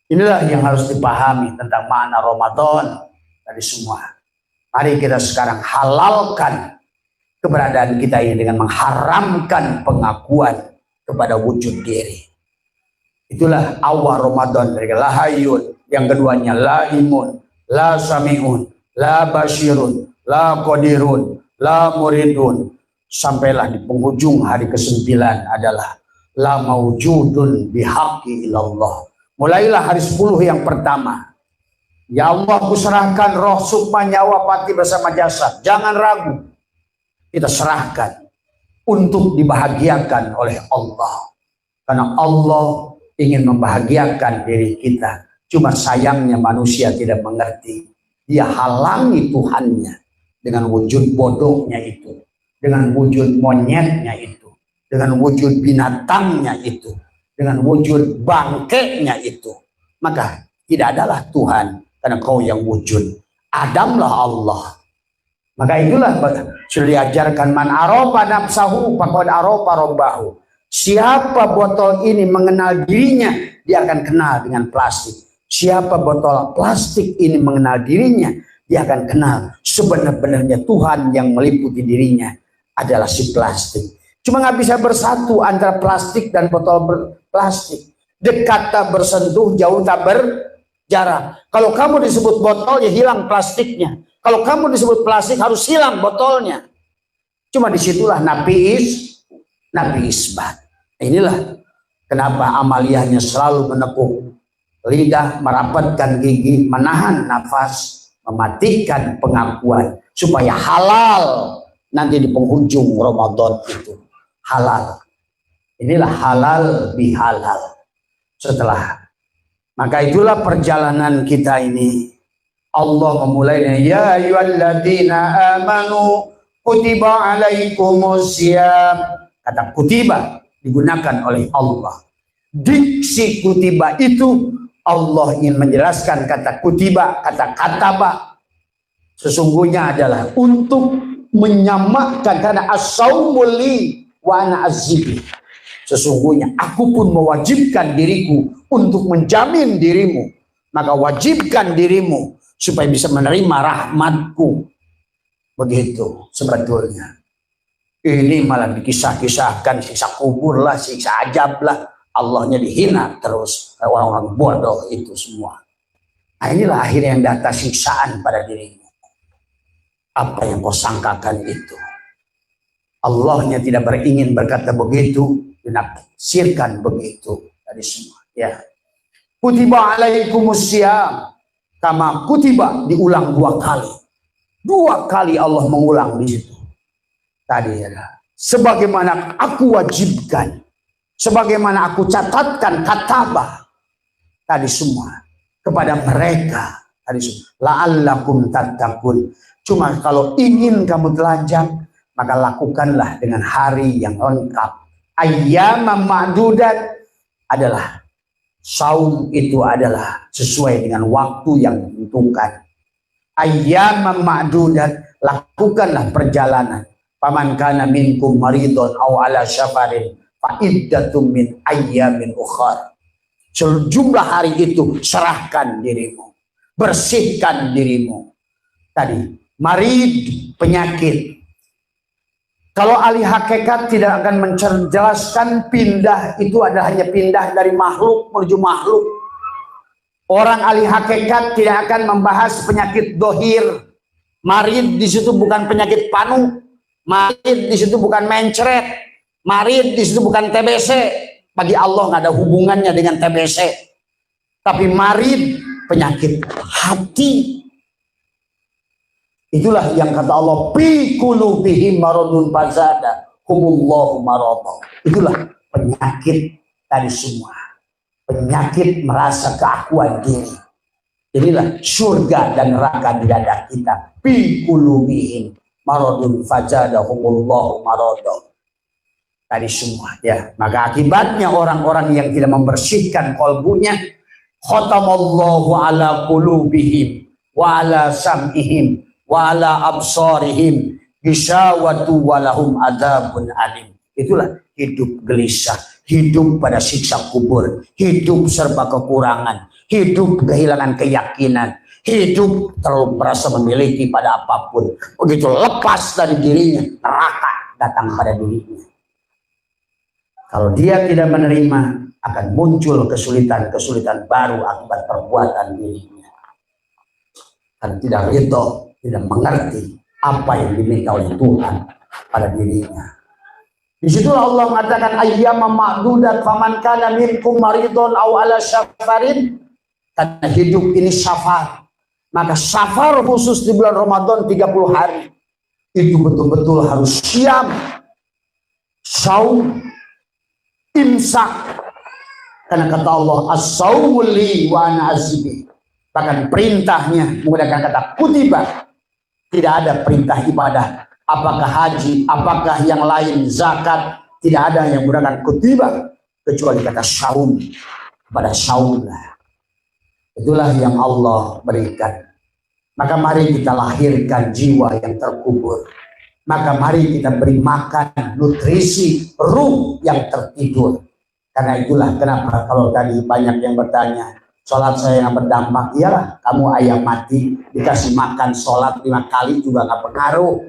Inilah yang harus dipahami tentang makna Ramadan dari semua. Mari kita sekarang halalkan keberadaan kita ini dengan mengharamkan pengakuan kepada wujud diri. Itulah awal Ramadan dari lahayun. Yang keduanya la imun, la sami'un, la basirun, la qadirun, la muridun. Sampailah di penghujung hari ke-9 adalah la maujudun bihaqqi ilallah. Mulailah hari 10 yang pertama. Ya Allah, kuserahkan roh, sukma, nyawa, pati bersama jasad. Jangan ragu. Kita serahkan untuk dibahagiakan oleh Allah. Karena Allah ingin membahagiakan diri kita. Cuma sayangnya manusia tidak mengerti. Dia halangi Tuhannya dengan wujud bodohnya itu, dengan wujud monyetnya itu, dengan wujud binatangnya itu, dengan wujud bangkainya itu. Maka tidak adalah Tuhan, karena kau yang wujud. Adamlah Allah. Maka itulah sudah diajarkan man arofa nafsahu faqad arofa rabbahu. Siapa botol ini mengenal dirinya, dia akan kenal dengan plastik. Siapa botol plastik ini mengenal dirinya, dia akan kenal sebenar-benarnya Tuhan yang meliputi dirinya adalah si plastik. Cuma nggak bisa bersatu antara plastik dan botol plastik. Dekat tak bersentuh, jauh tak berjarak. Kalau kamu disebut botol, ya hilang plastiknya. Kalau kamu disebut plastik, harus hilang botolnya. Cuma disitulah nabi isbat. Inilah kenapa amaliyahnya selalu menekuk lidah, merapatkan gigi, menahan nafas, mematikan pengakuan supaya halal nanti di penghujung Ramadan itu. Halal. Inilah halal bihalal. Setelah, maka itulah perjalanan kita ini. Allah memulainya, ya ayyuhalladzina amanu kutiba alaikumusiyam. Kata kutiba digunakan oleh Allah. Diksi kutiba itu Allah ingin menjelaskan kata kutiba, kata kataba sesungguhnya adalah untuk menyamakan, karena as-saumul li wa ana az-zibi. Sesungguhnya aku pun mewajibkan diriku untuk menjamin dirimu, maka wajibkan dirimu supaya bisa menerima rahmatku. Begitu sebetulnya. Ini malah dikisah-kisahkan, siksa kubur lah, siksa ajab lah. Allahnya dihina terus, orang-orang bodoh itu semua. Nah, inilah akhirnya yang datang siksaan pada dirimu. Apa yang kau sangkakan itu? Allahnya tidak beringin berkata begitu, dinafsirkan begitu dari semua. Ya. Kutiba alaikumusiyam, kama kutiba diulang 2 kali. 2 kali Allah mengulang di situ. Tadi adalah sebagaimana aku wajibkan, sebagaimana aku catatkan katabah tadi semua kepada mereka Hadis la'allakum tattaqun. Cuma kalau ingin kamu telanjang, maka lakukanlah dengan hari yang lengkap. Ayyaman ma'dudat adalah saum, itu adalah sesuai dengan waktu yang ditentukan. Ayyaman ma'dudat, lakukanlah perjalanan. Paman kana minkum maridun aw ala syafarin fa iddatum min ayyamin ukhar. Sejumlah hari itu serahkan dirimu, bersihkan dirimu. Tadi marid, penyakit. Kalau ahli hakikat tidak akan menjelaskan pindah itu adalah hanya pindah dari makhluk menuju makhluk. Orang ahli hakikat tidak akan membahas penyakit dohir. Marid di situ bukan penyakit panu, marid di situ bukan mencret, marid di situ bukan TBC. Bagi Allah nggak ada hubungannya dengan TBC. Tapi marid penyakit hati. Itulah yang kata Allah, fi qulubihim maradun fazada humullahu marada. Itulah penyakit tadi semua. Penyakit merasa keakuan diri. Inilah surga dan neraka di dada kita. Fi qulubihim maradun fazada humullahu marada. Tadi semua ya. Maka akibatnya orang-orang yang tidak membersihkan qalbunya, khatamallahu ala qulubihim wa ala sam'ihim wa ala absarihim gisawatu walahum adzabun alim. Itulah hidup gelisah, hidup pada siksa kubur, hidup serba kekurangan, hidup kehilangan keyakinan, hidup terlalu merasa memiliki pada apapun. Begitu lepas dari dirinya, neraka datang pada dirinya. Kalau dia tidak menerima, akan muncul kesulitan-kesulitan baru akibat perbuatan dirinya. Karena tidak ridho, tidak mengerti apa yang diminta oleh Tuhan pada dirinya. Disitulah Allah mengatakan ayyaman ma'dudat faman kana minkum maridun aw ala safarin. Karena hidup ini safar, maka safar khusus di bulan Ramadan 30 hari itu betul-betul harus siap, saum, imsak. Karena kata Allah as-saumu li wa ana azibi. Bahkan perintahnya menggunakan kata kutiba. Tidak ada perintah ibadah, apakah haji, apakah yang lain, zakat, tidak ada yang menggunakan kutiba kecuali kata saum. Pada saumlah. Itulah yang Allah berikan. Maka mari kita lahirkan jiwa yang terkubur. Maka mari kita beri makan nutrisi ruh yang tertidur. Karena itulah kenapa kalau tadi banyak yang bertanya, sholat saya yang berdampak. Iyalah, kamu ayam mati dikasih makan sholat 5 kali juga nggak pengaruh.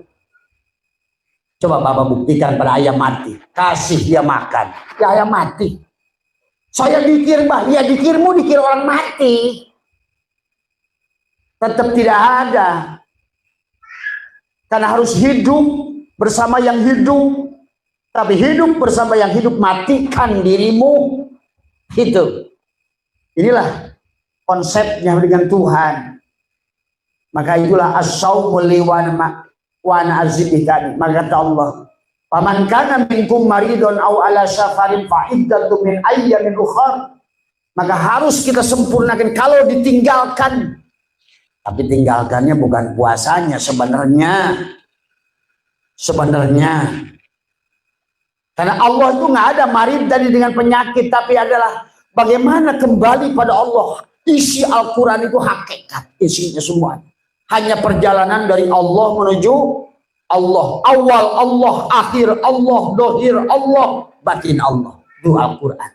Coba Bapak buktikan pada ayam mati, kasih dia makan, ya ayam mati. Saya dikir, Mbah, ya dikirmu dikir orang mati. Tetap tidak ada. Karena harus hidup bersama yang hidup. Tapi hidup bersama yang hidup, matikan dirimu. Itu. Inilah konsepnya dengan Tuhan. Maka itulah as-saumu li wa ana azibikani. Maka kata Allah, faman kana minkum maridun aw ala safarin fa iddatun min ayyamin ukhar. Maka harus kita sempurnakan kalau ditinggalkan. Tapi tinggalkannya bukan puasanya sebenarnya. Karena Allah itu nggak ada marid tadi dengan penyakit, tapi adalah bagaimana kembali pada Allah. Isi Al-Quran itu hakikat, isinya semua. Hanya perjalanan dari Allah menuju Allah. Awal Allah, akhir Allah, dohir Allah, batin Allah. Itu Al-Quran.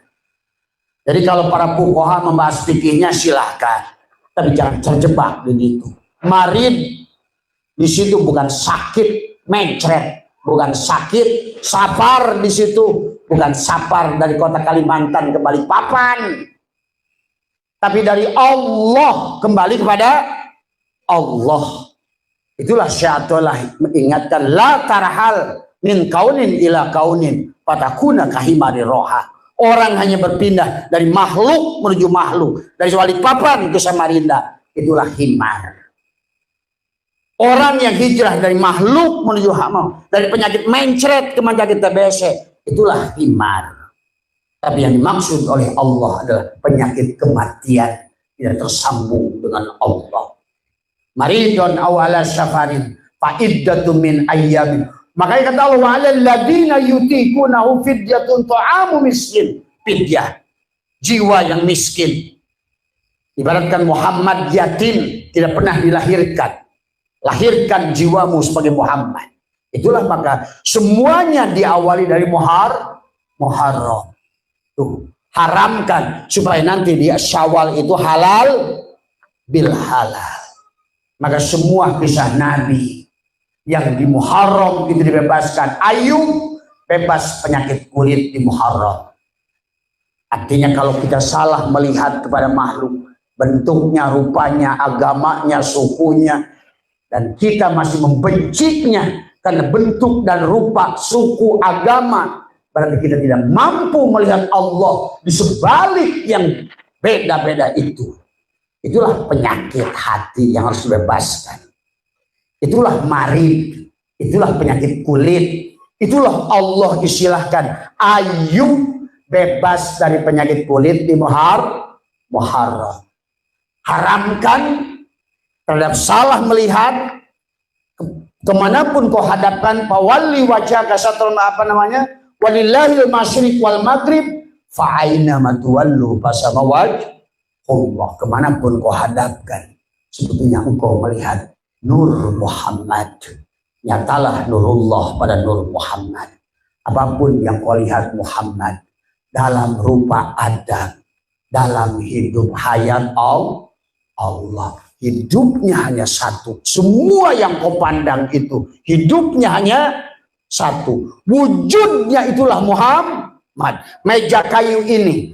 Jadi kalau para fuqaha membahas fikihnya silahkan. Tapi jangan terjebak begitu. Marid di situ bukan sakit mencret, bukan sakit. Safar di situ bukan safar dari kota Kalimantan ke Balikpapan, tapi dari Allah kembali kepada Allah. Itulah syaitanlah mengingatkan la tarhal min kaunin ila kaunin fatakuna kahimari roha. Orang hanya berpindah dari makhluk menuju makhluk, dari Balikpapan ke Samarinda, itulah himar. Orang yang hijrah dari makhluk menuju makhluk, dari penyakit mencret ke penyakit TBC, itulah himar. Tapi yang dimaksud oleh Allah adalah penyakit kematian tidak tersambung dengan Allah. Maridun aw ala safarin fa iddatun min ayyamin. Makanya kata Allah, wa 'alal ladzina yutiqunahu fidyatun ta'amu miskin. Fidyah, jiwa yang miskin. Ibaratkan Muhammad yatim, tidak pernah dilahirkan. Lahirkan jiwamu sebagai Muhammad. Itulah maka semuanya diawali dari Muharram. Tuh, haramkan supaya nanti di Syawal itu halal bil halal. Maka semua kisah Nabi yang di Muharram itu dibebaskan. Ayub bebas penyakit kulit di Muharram. Artinya kalau kita salah melihat kepada makhluk, bentuknya, rupanya, agamanya, sukunya, dan kita masih membencinya karena bentuk dan rupa, suku, agama, berarti kita tidak mampu melihat Allah di sebalik yang beda-beda itu. Itulah penyakit hati yang harus dibebaskan. Itulah marid, itulah penyakit kulit. Itulah Allah istilahkan Ayub bebas dari penyakit kulit di Muharram. Haramkan terhadap salah melihat, kemanapun kau hadapkan, fawalli wajhaka satrul walillahil masyriq wal maghrib fa aina ma tuwallu fasama wajh Allah. Kemanapun kau hadapkan, sebetulnya engkau melihat nur Muhammad. Nyatalah nurullah pada nur Muhammad. Apapun yang kau lihat Muhammad dalam rupa adab, dalam hidup hayat Allah, hidupnya hanya satu. Semua yang kau pandang itu hidupnya hanya satu. Wujudnya itulah Muhammad. Meja kayu ini,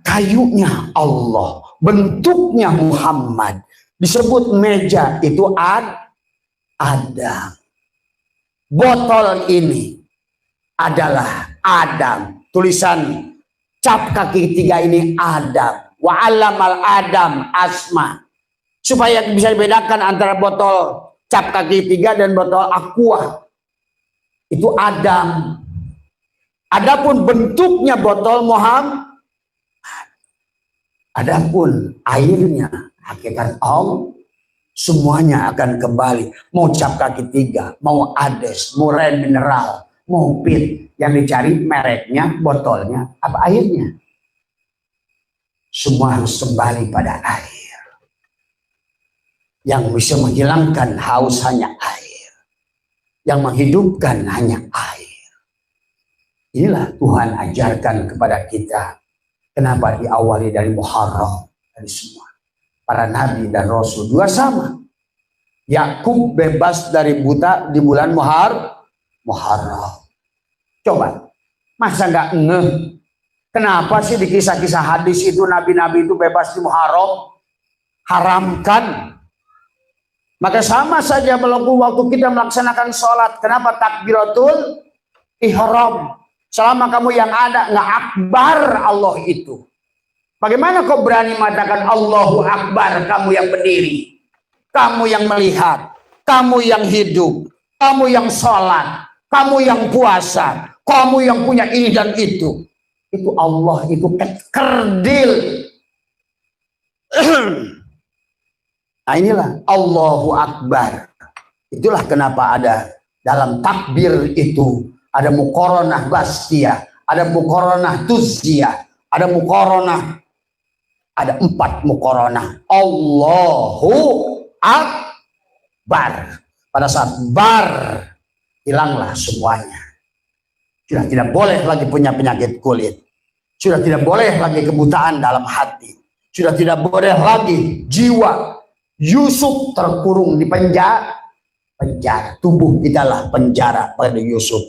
kayunya Allah, bentuknya Muhammad. Disebut meja itu Adam. Botol ini adalah Adam. Tulisan cap kaki 3 ini Adam. Wa 'allamal Adam asma. Supaya bisa dibedakan antara botol cap kaki 3 dan botol aqua. Itu Adam. Adapun bentuknya botol Muhammad, adapun airnya hakikat Allah, semuanya akan kembali. Mau cap kaki 3, mau ades, mau ren mineral, mau pit, yang dicari mereknya, botolnya, apa airnya. Semua harus kembali pada air. Yang bisa menghilangkan haus hanya air. Yang menghidupkan hanya air. Inilah Tuhan ajarkan kepada kita. Kenapa diawali dari Muharram? Dari semua para nabi dan rasul juga sama. Yakub bebas dari buta di bulan Muharram. Coba, masa nggak ngeh? Kenapa sih di kisah-kisah hadis itu nabi-nabi itu bebas di Muharram? Haramkan. Maka sama saja waktu kita melaksanakan sholat. Kenapa takbiratul ihram? Selama kamu yang ada nggak akbar Allah itu. Bagaimana kau berani mengatakan Allahu Akbar, kamu yang berdiri, kamu yang melihat, kamu yang hidup, kamu yang sholat, kamu yang puasa, kamu yang punya ini dan itu. Itu Allah, itu kerdil. Nah inilah Allahu Akbar. Itulah kenapa ada dalam takbir itu ada muqaranah bastiyah, ada muqaranah tuzziyah, ada muqaranah, ada 4 muqaranah. Allahu Akbar. Pada saat bar, hilanglah semuanya. Sudah tidak boleh lagi punya penyakit kulit. Sudah tidak boleh lagi kebutaan dalam hati. Sudah tidak boleh lagi jiwa Yusuf terkurung di penjara. Tubuh kita lah penjara pada Yusuf.